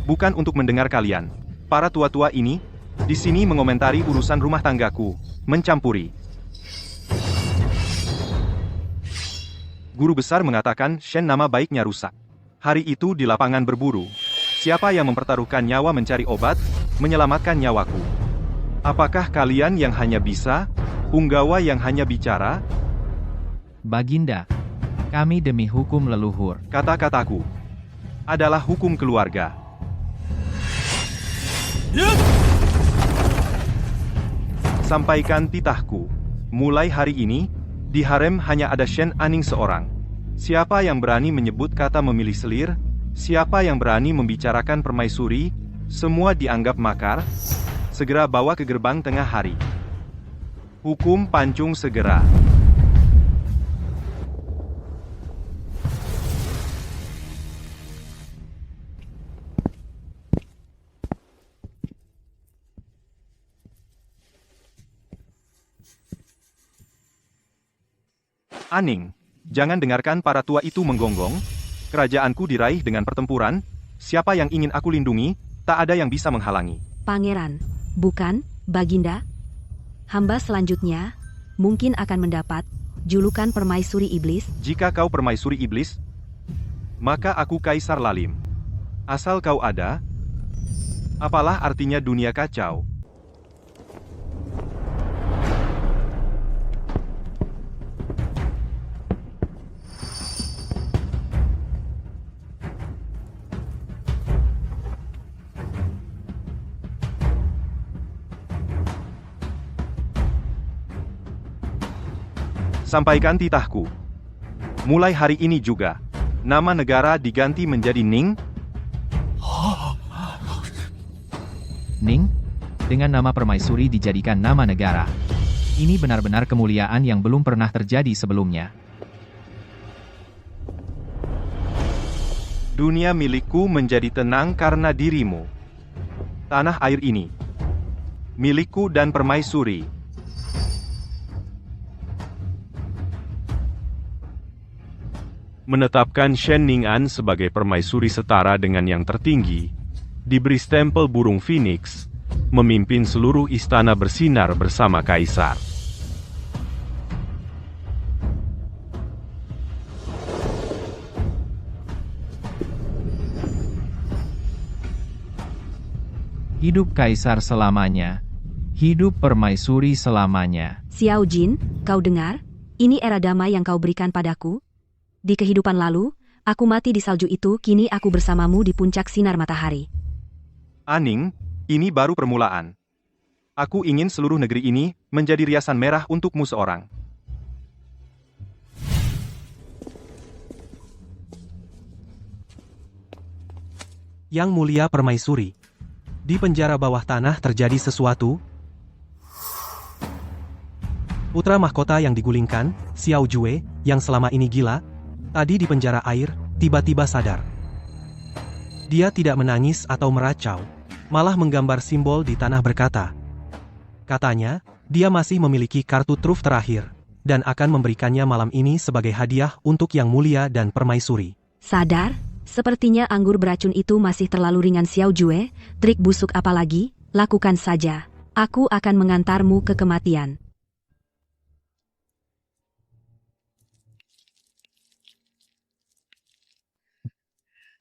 Bukan untuk mendengar kalian, para tua-tua ini, di sini mengomentari urusan rumah tanggaku, mencampuri. Guru besar mengatakan Shen nama baiknya rusak. Hari itu di lapangan berburu, siapa yang mempertaruhkan nyawa mencari obat, menyelamatkan nyawaku? Apakah kalian yang hanya bisa, punggawa yang hanya bicara? Baginda, kami demi hukum leluhur. Kata-kataku adalah hukum keluarga. Sampaikan titahku. Mulai hari ini, di harem hanya ada Shen Aning seorang. Siapa yang berani menyebut kata memilih selir, siapa yang berani membicarakan permaisuri, semua dianggap makar. Segera bawa ke gerbang tengah hari. Hukum pancung segera. Aning, jangan dengarkan para tua itu menggonggong. Kerajaanku diraih dengan pertempuran. Siapa yang ingin aku lindungi, tak ada yang bisa menghalangi. Pangeran, bukan, Baginda? Hamba selanjutnya, mungkin akan mendapat julukan permaisuri iblis. Jika kau permaisuri iblis, maka aku Kaisar Lalim. Asal kau ada, apalah artinya dunia kacau? Sampaikan titahku. Mulai hari ini juga, nama negara diganti menjadi Ning. Ning, dengan nama permaisuri dijadikan nama negara. Ini benar-benar kemuliaan yang belum pernah terjadi sebelumnya. Dunia milikku menjadi tenang karena dirimu. Tanah air ini milikku dan permaisuri. Menetapkan Shen Ning'an sebagai permaisuri setara dengan yang tertinggi, diberi stempel burung phoenix, memimpin seluruh istana bersinar bersama Kaisar. Hidup Kaisar selamanya. Hidup permaisuri selamanya. Xiao Jin, kau dengar? Ini era damai yang kau berikan padaku. Di kehidupan lalu, aku mati di salju itu, kini aku bersamamu di puncak sinar matahari. Aning, ini baru permulaan. Aku ingin seluruh negeri ini menjadi riasan merah untukmu seorang. Yang mulia permaisuri. Di penjara bawah tanah terjadi sesuatu. Putra mahkota yang digulingkan, Xiao Jue, yang selama ini gila, tadi di penjara air, tiba-tiba sadar. Dia tidak menangis atau meracau, malah menggambar simbol di tanah berkata. Katanya, dia masih memiliki kartu truf terakhir, dan akan memberikannya malam ini sebagai hadiah untuk Yang Mulia dan Permaisuri. Sadar? Sepertinya anggur beracun itu masih terlalu ringan Xiao Jue, trik busuk apa lagi? Lakukan saja. Aku akan mengantarmu ke kematian.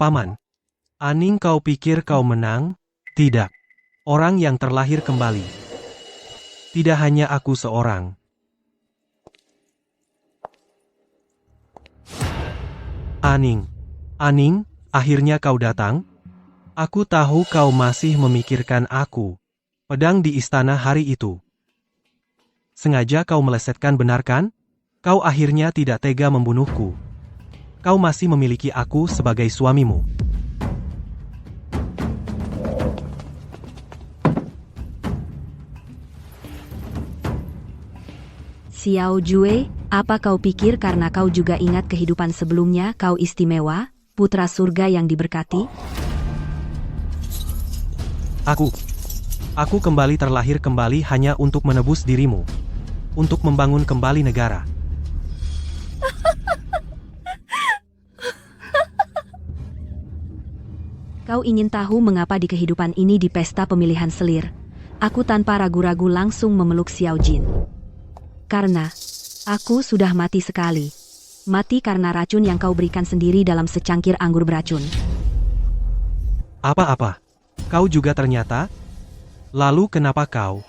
Paman, Aning kau pikir kau menang? Tidak. Orang yang terlahir kembali. Tidak hanya aku seorang. Aning. Aning, akhirnya kau datang? Aku tahu kau masih memikirkan aku. Pedang di istana hari itu. Sengaja kau melesetkan, benar kan? Kau akhirnya tidak tega membunuhku. Kau masih memiliki aku sebagai suamimu. Xiao Jue, apa kau pikir karena kau juga ingat kehidupan sebelumnya kau istimewa, putra surga yang diberkati? Aku kembali terlahir kembali hanya untuk menebus dirimu. Untuk membangun kembali negara. Kau ingin tahu mengapa di kehidupan ini di pesta pemilihan selir? Aku tanpa ragu-ragu langsung memeluk Xiao Jin. Karena aku sudah mati sekali. Mati karena racun yang kau berikan sendiri dalam secangkir anggur beracun. Apa-apa? Kau juga ternyata? Lalu kenapa kau?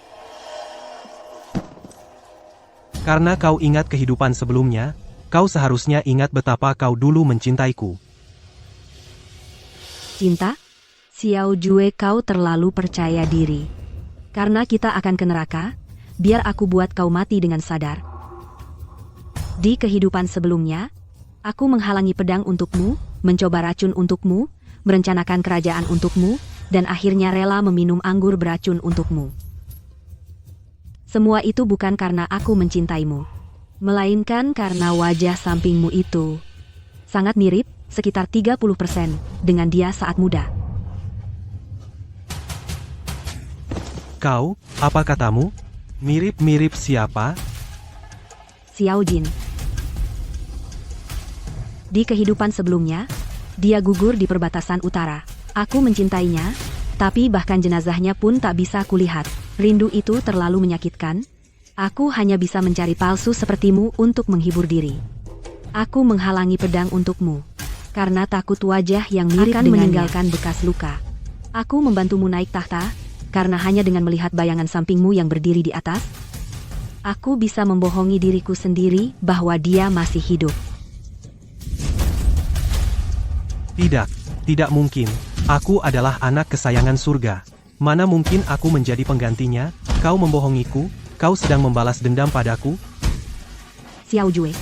Karena kau ingat kehidupan sebelumnya, kau seharusnya ingat betapa kau dulu mencintaiku. Cinta? Xiao Jue, kau terlalu percaya diri. Karena kita akan ke neraka, biar aku buat kau mati dengan sadar. Di kehidupan sebelumnya, aku menghalangi pedang untukmu, mencoba racun untukmu, merencanakan kerajaan untukmu, dan akhirnya rela meminum anggur beracun untukmu. Semua itu bukan karena aku mencintaimu, melainkan karena wajah sampingmu itu sangat mirip, sekitar 30%, dengan dia saat muda. Kau, apa katamu? Mirip-mirip siapa? Xiao Jin. Di kehidupan sebelumnya, dia gugur di perbatasan utara. Aku mencintainya, tapi bahkan jenazahnya pun tak bisa kulihat. Rindu itu terlalu menyakitkan. Aku hanya bisa mencari palsu sepertimu untuk menghibur diri. Aku menghalangi pedang untukmu, karena takut wajah yang mirip akan meninggalkan bekas luka. Aku membantumu naik tahta, karena hanya dengan melihat bayangan sampingmu yang berdiri di atas, aku bisa membohongi diriku sendiri bahwa dia masih hidup. Tidak mungkin. Aku adalah anak kesayangan surga. Mana mungkin aku menjadi penggantinya? Kau membohongiku? Kau sedang membalas dendam padaku? Xiao Jue,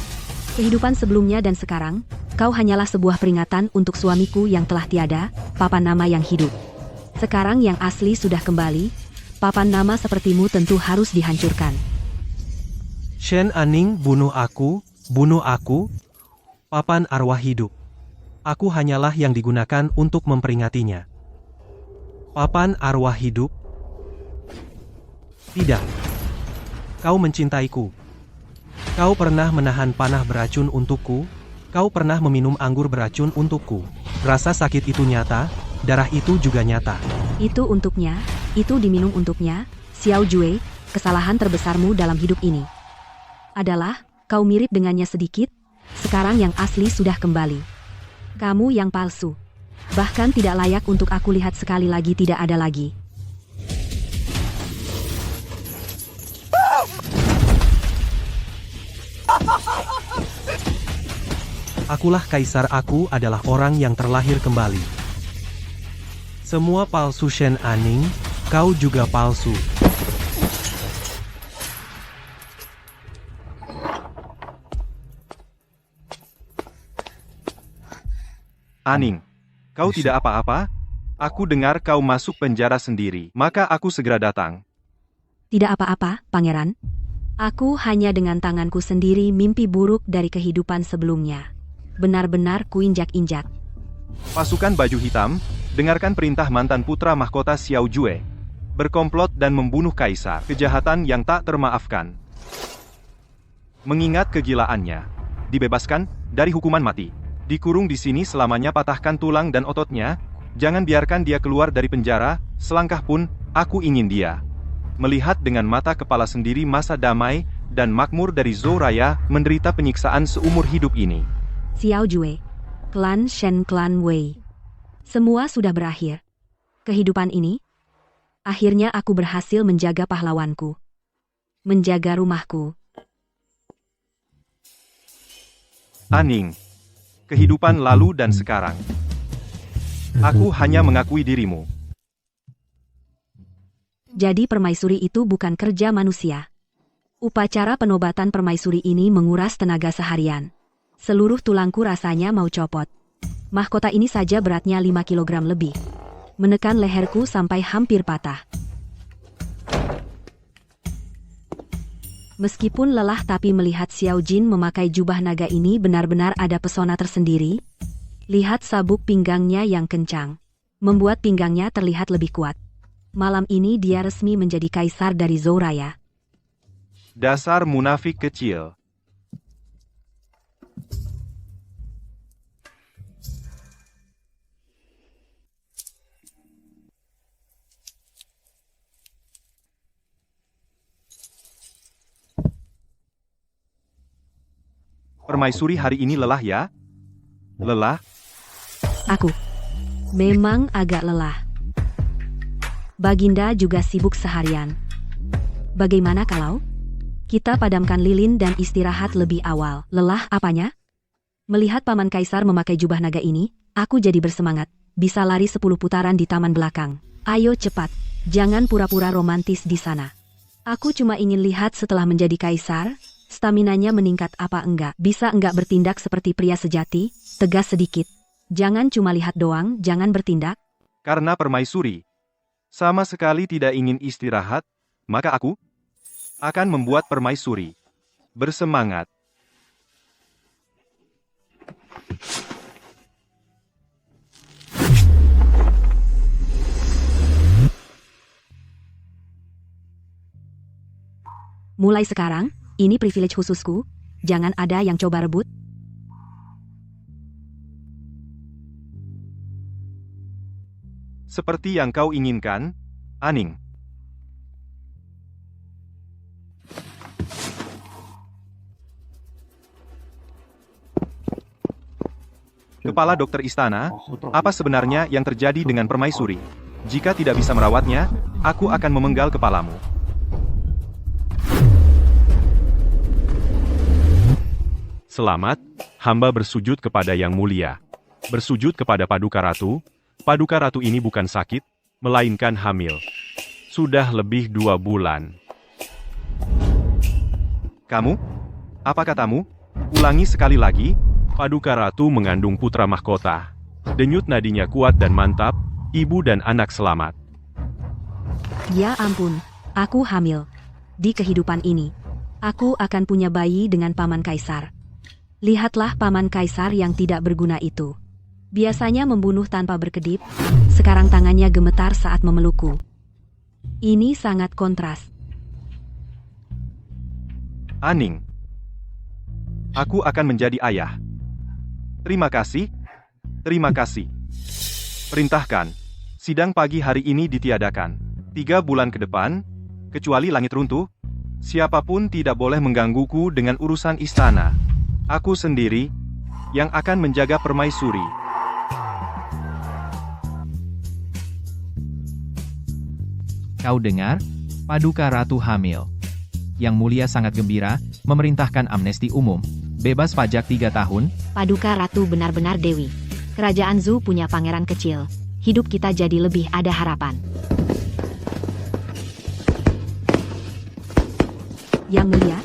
kehidupan sebelumnya dan sekarang, kau hanyalah sebuah peringatan untuk suamiku yang telah tiada, papan nama yang hidup. Sekarang yang asli sudah kembali, papan nama sepertimu tentu harus dihancurkan. Shen Aning bunuh aku. Papan arwah hidup. Aku hanyalah yang digunakan untuk memperingatinya. Papan arwah hidup? Tidak. Kau mencintaiku. Kau pernah menahan panah beracun untukku. Kau pernah meminum anggur beracun untukku. Rasa sakit itu nyata, darah itu juga nyata. Itu untuknya, itu diminum untuknya. Xiao Jue, kesalahan terbesarmu dalam hidup ini adalah, kau mirip dengannya sedikit, sekarang yang asli sudah kembali. Kamu yang palsu. Bahkan tidak layak untuk aku lihat sekali lagi, tidak ada lagi. Akulah kaisar, aku adalah orang yang terlahir kembali. Semua palsu Shen Aning, kau juga palsu. Aning, kau tidak apa-apa? Aku dengar kau masuk penjara sendiri, maka aku segera datang. Tidak apa-apa, Pangeran. Aku hanya dengan tanganku sendiri mimpi buruk dari kehidupan sebelumnya. Benar-benar kuinjak-injak. Pasukan baju hitam, Dengarkan perintah mantan putra mahkota Xiao Jue. Berkomplot dan membunuh kaisar. Kejahatan yang tak termaafkan. Mengingat kegilaannya. Dibebaskan dari hukuman mati. Dikurung di sini selamanya, patahkan tulang dan ototnya. Jangan biarkan dia keluar dari penjara, selangkah pun, aku ingin dia melihat dengan mata kepala sendiri masa damai dan makmur dari Zhou Raya menderita penyiksaan seumur hidup ini. Xiao Jue, klan Shen, klan Wei. Semua sudah berakhir. Kehidupan ini, akhirnya aku berhasil menjaga pahlawanku. Menjaga rumahku. Aning. Kehidupan lalu dan sekarang. Aku hanya mengakui dirimu. Jadi permaisuri itu bukan kerja manusia. Upacara penobatan permaisuri ini menguras tenaga seharian. Seluruh tulangku rasanya mau copot. Mahkota ini saja beratnya 5 kg lebih. Menekan leherku sampai hampir patah. Meskipun lelah tapi melihat Xiao Jin memakai jubah naga ini benar-benar ada pesona tersendiri. Lihat sabuk pinggangnya yang kencang. Membuat pinggangnya terlihat lebih kuat. Malam ini dia resmi menjadi kaisar dari Zhou Raya. Dasar munafik kecil. Permaisuri hari ini lelah ya? Lelah? Aku memang agak lelah. Baginda juga sibuk seharian. Bagaimana kalau kita padamkan lilin dan istirahat lebih awal? Lelah apanya? Melihat paman kaisar memakai jubah naga ini, aku jadi bersemangat. Bisa lari 10 putaran di taman belakang. Ayo cepat, jangan pura-pura romantis di sana. Aku cuma ingin lihat setelah menjadi kaisar, staminanya meningkat apa enggak. Bisa enggak bertindak seperti pria sejati, tegas sedikit. Jangan cuma lihat doang, jangan bertindak. Karena permaisuri sama sekali tidak ingin istirahat, maka aku akan membuat permaisuri bersemangat. Mulai sekarang, ini privilege khususku, jangan ada yang coba rebut. Seperti yang kau inginkan, Aning. Kepala dokter istana, apa sebenarnya yang terjadi dengan permaisuri? Jika tidak bisa merawatnya, aku akan memenggal kepalamu. Selamat, hamba bersujud kepada Yang Mulia. Bersujud kepada Paduka Ratu. Paduka Ratu ini bukan sakit, melainkan hamil. Sudah lebih 2 bulan. Kamu? Apa katamu? Ulangi sekali lagi. Paduka Ratu mengandung putra mahkota. Denyut nadinya kuat dan mantap, ibu dan anak selamat. Ya ampun, aku hamil. Di kehidupan ini, aku akan punya bayi dengan paman kaisar. Lihatlah paman kaisar yang tidak berguna itu. Biasanya membunuh tanpa berkedip, sekarang tangannya gemetar saat memelukku. Ini sangat kontras. Aning. Aku akan menjadi ayah. Terima kasih. Terima kasih. Perintahkan. Sidang pagi hari ini ditiadakan. 3 bulan ke depan, kecuali langit runtuh, siapapun tidak boleh menggangguku dengan urusan istana. Aku sendiri yang akan menjaga permaisuri. Kau dengar? Paduka Ratu hamil. Yang Mulia sangat gembira, memerintahkan amnesti umum. Bebas pajak 3 tahun. Paduka Ratu benar-benar dewi. Kerajaan Zhou punya pangeran kecil. Hidup kita jadi lebih ada harapan. Yang Mulia,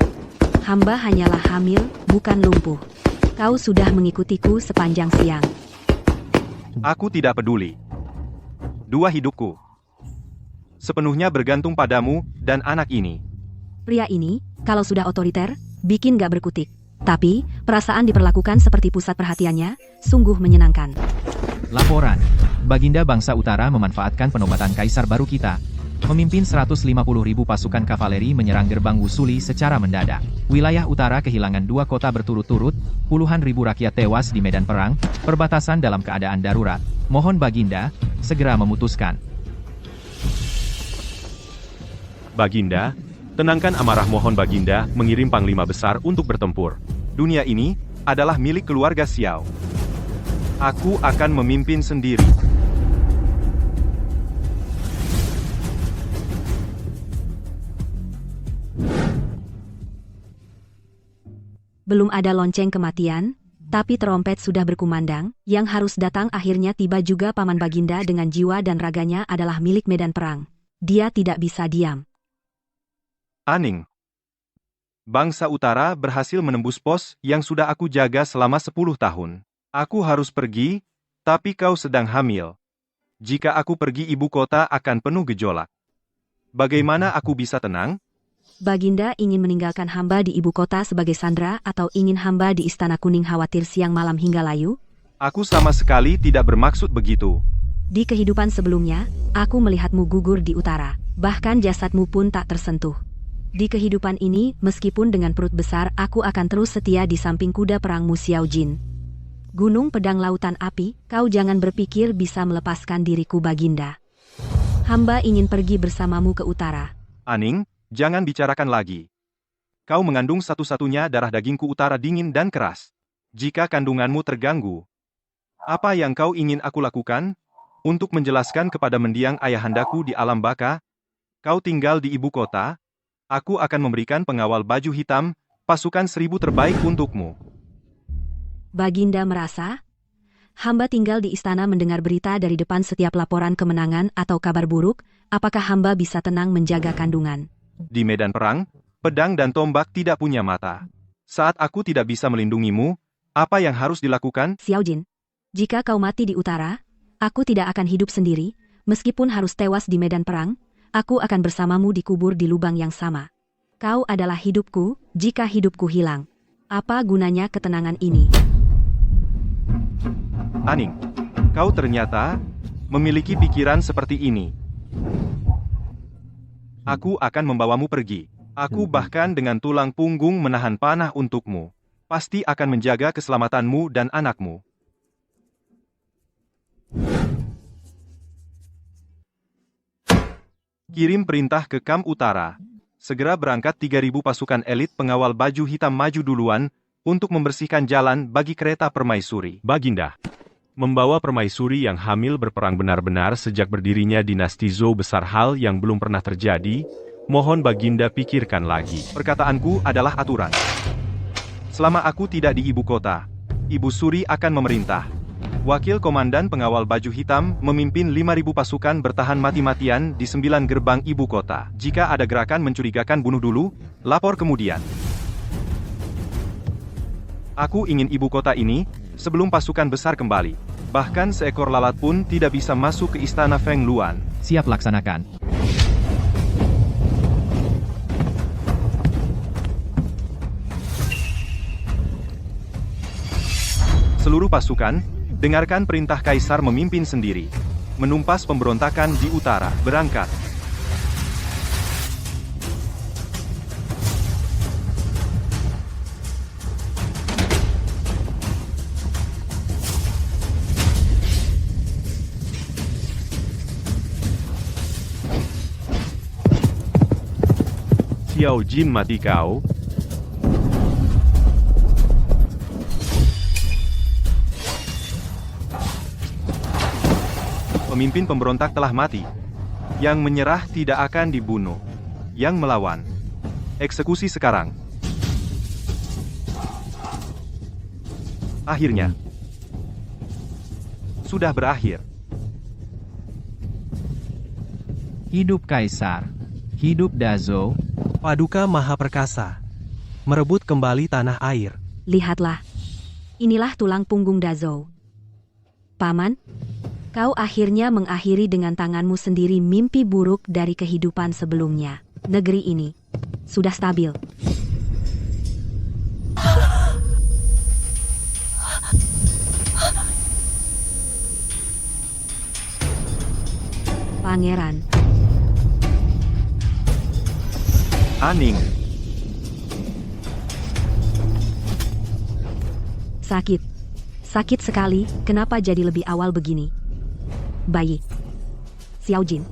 hamba hanyalah hamil, bukan lumpuh. Kau sudah mengikutiku sepanjang siang. Aku tidak peduli. 2 hidupku sepenuhnya bergantung padamu dan anak ini. Pria ini, kalau sudah otoriter, bikin gak berkutik. Tapi, perasaan diperlakukan seperti pusat perhatiannya, sungguh menyenangkan. Laporan. Baginda Bangsa Utara memanfaatkan penobatan Kaisar baru kita. Memimpin 150.000 pasukan kavaleri menyerang gerbang Wusuli secara mendadak. Wilayah utara kehilangan 2 kota berturut-turut, puluhan ribu rakyat tewas di medan perang, perbatasan dalam keadaan darurat. Mohon Baginda, segera memutuskan. Baginda, tenangkan amarah, mohon Baginda mengirim panglima besar untuk bertempur. Dunia ini adalah milik keluarga Xiao. Aku akan memimpin sendiri. Belum ada lonceng kematian, tapi trompet sudah berkumandang, yang harus datang akhirnya tiba juga. Paman Baginda dengan jiwa dan raganya adalah milik medan perang. Dia tidak bisa diam. Aning. Bangsa Utara berhasil menembus pos yang sudah aku jaga selama 10 tahun. Aku harus pergi, tapi kau sedang hamil. Jika aku pergi, ibu kota akan penuh gejolak. Bagaimana aku bisa tenang? Baginda ingin meninggalkan hamba di ibu kota sebagai sandera atau ingin hamba di Istana Kuning khawatir siang malam hingga layu? Aku sama sekali tidak bermaksud begitu. Di kehidupan sebelumnya, aku melihatmu gugur di utara, bahkan jasadmu pun tak tersentuh. Di kehidupan ini, meskipun dengan perut besar, aku akan terus setia di samping kuda perangmu Xiao Jin. Gunung pedang lautan api, kau jangan berpikir bisa melepaskan diriku Baginda. Hamba ingin pergi bersamamu ke utara. Aning, jangan bicarakan lagi. Kau mengandung satu-satunya darah dagingku utara dingin dan keras. Jika kandunganmu terganggu, apa yang kau ingin aku lakukan? Untuk menjelaskan kepada mendiang ayahandaku di alam baka, kau tinggal di ibu kota, aku akan memberikan pengawal baju hitam, pasukan 1000 terbaik untukmu. Baginda merasa, hamba tinggal di istana mendengar berita dari depan setiap laporan kemenangan atau kabar buruk, apakah hamba bisa tenang menjaga kandungan? Di medan perang, pedang dan tombak tidak punya mata. Saat aku tidak bisa melindungimu, apa yang harus dilakukan? Xiao Jin, jika kau mati di utara, aku tidak akan hidup sendiri, meskipun harus tewas di medan perang, aku akan bersamamu dikubur di lubang yang sama. Kau adalah hidupku, jika hidupku hilang. Apa gunanya ketenangan ini? Aning, kau ternyata memiliki pikiran seperti ini. Aku akan membawamu pergi. Aku bahkan dengan tulang punggung menahan panah untukmu. Pasti akan menjaga keselamatanmu dan anakmu. Kirim perintah ke Kam Utara. Segera berangkat 3.000 pasukan elit pengawal baju hitam maju duluan untuk membersihkan jalan bagi kereta permaisuri. Baginda, membawa permaisuri yang hamil berperang benar-benar sejak berdirinya dinasti Zhou besar, hal yang belum pernah terjadi. Mohon Baginda pikirkan lagi. Perkataanku adalah aturan. Selama aku tidak di ibu kota, Ibu Suri akan memerintah. Wakil Komandan Pengawal Baju Hitam memimpin 5.000 pasukan bertahan mati-matian di 9 gerbang ibu kota. Jika ada gerakan mencurigakan, bunuh dulu, lapor kemudian. Aku ingin ibu kota ini sebelum pasukan besar kembali. Bahkan seekor lalat pun tidak bisa masuk ke istana Feng Luan. Siap laksanakan. Seluruh pasukan, dengarkan perintah Kaisar memimpin sendiri. Menumpas pemberontakan di utara, berangkat. Xiao Jin, mati kau. Pemimpin pemberontak telah mati. Yang menyerah tidak akan dibunuh. Yang melawan, eksekusi sekarang. Akhirnya, sudah berakhir. Hidup Kaisar. Hidup Dazhou. Paduka Maha Perkasa. Merebut kembali tanah air. Lihatlah. Inilah tulang punggung Dazhou. Paman, kau akhirnya mengakhiri dengan tanganmu sendiri mimpi buruk dari kehidupan sebelumnya. Negeri ini sudah stabil. Pangeran, Aning, sakit. Sakit sekali, kenapa jadi lebih awal begini? Bayi. Xiao Jin,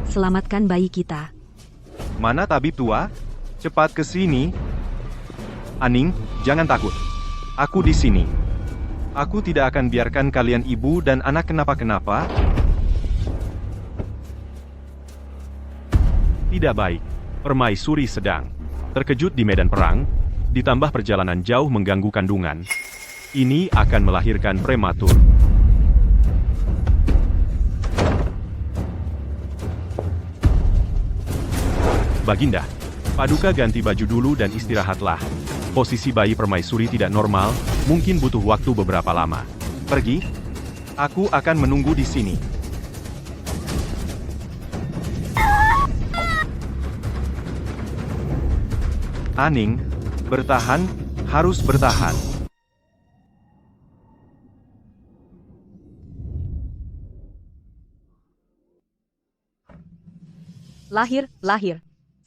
selamatkan bayi kita. mana tabib tua? Cepat ke sini. Aning, jangan takut. Aku di sini. Aku tidak akan biarkan kalian ibu dan anak kenapa-kenapa. Tidak baik. Permaisuri sedang terkejut di medan perang, ditambah perjalanan jauh mengganggu kandungan. Ini akan melahirkan prematur. Baginda, Paduka ganti baju dulu dan istirahatlah. Posisi bayi permaisuri tidak normal, mungkin butuh waktu beberapa lama. Pergi. Aku akan menunggu di sini. Aning, bertahan, harus bertahan. Lahir.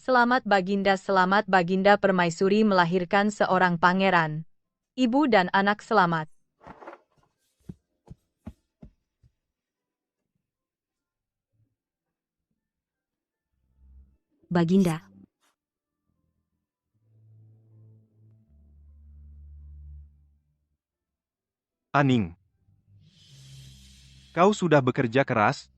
Selamat Baginda Permaisuri melahirkan seorang pangeran. Ibu dan anak selamat. Baginda, Aning, kau sudah bekerja keras?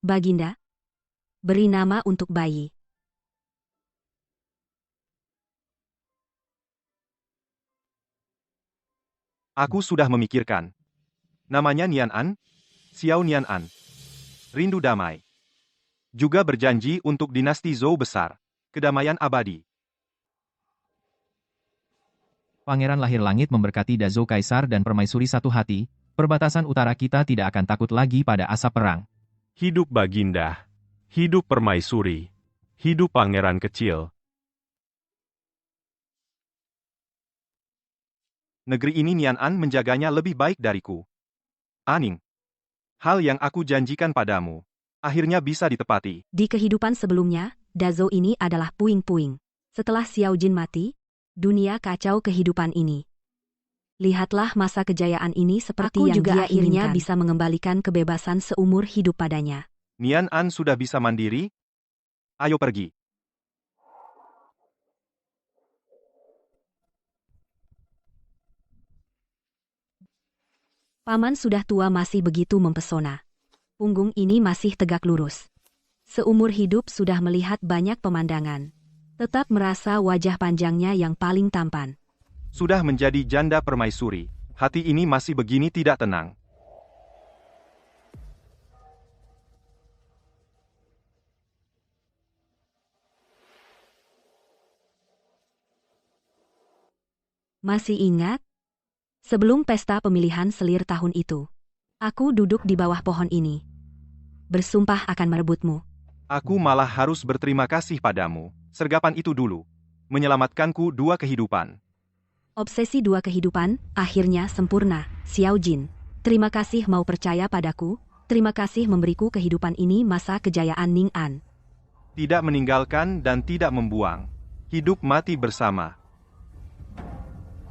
Baginda, beri nama untuk bayi. Aku sudah memikirkan. Namanya Nian An, Xiao Nian An. Rindu damai. Juga berjanji untuk dinasti Zhou besar. Kedamaian abadi. Pangeran Lahir Langit memberkati Dazhou Kaisar dan Permaisuri satu hati, perbatasan utara kita tidak akan takut lagi pada asap perang. Hidup Baginda. Hidup Permaisuri. Hidup Pangeran Kecil. Negeri ini Nian An menjaganya lebih baik dariku. Aning, hal yang aku janjikan padamu, akhirnya bisa ditepati. Di kehidupan sebelumnya, Dazhou ini adalah puing-puing. Setelah Xiao Jin mati, dunia kacau kehidupan ini. Lihatlah masa kejayaan ini seperti Aku yang juga dia akhirnya inginkan. bisa mengembalikan kebebasan seumur hidup padanya. Nian An sudah bisa mandiri? Ayo pergi. Paman sudah tua masih begitu mempesona. Punggung ini masih tegak lurus. Seumur hidup sudah melihat banyak pemandangan. Tetap merasa wajah panjangnya yang paling tampan. Sudah menjadi janda permaisuri. Hati ini masih begini tidak tenang. Masih ingat? Sebelum pesta pemilihan selir tahun itu, aku duduk di bawah pohon ini. Bersumpah akan merebutmu. Aku malah harus berterima kasih padamu. Sergapan itu dulu. Menyelamatkanku 2 kehidupan. Obsesi 2 kehidupan, akhirnya sempurna. Xiao Jin, terima kasih mau percaya padaku. Terima kasih memberiku kehidupan ini masa kejayaan Ning An. Tidak meninggalkan dan tidak membuang. Hidup mati bersama.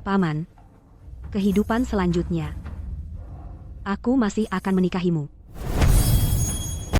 Paman, kehidupan selanjutnya. Aku masih akan menikahimu.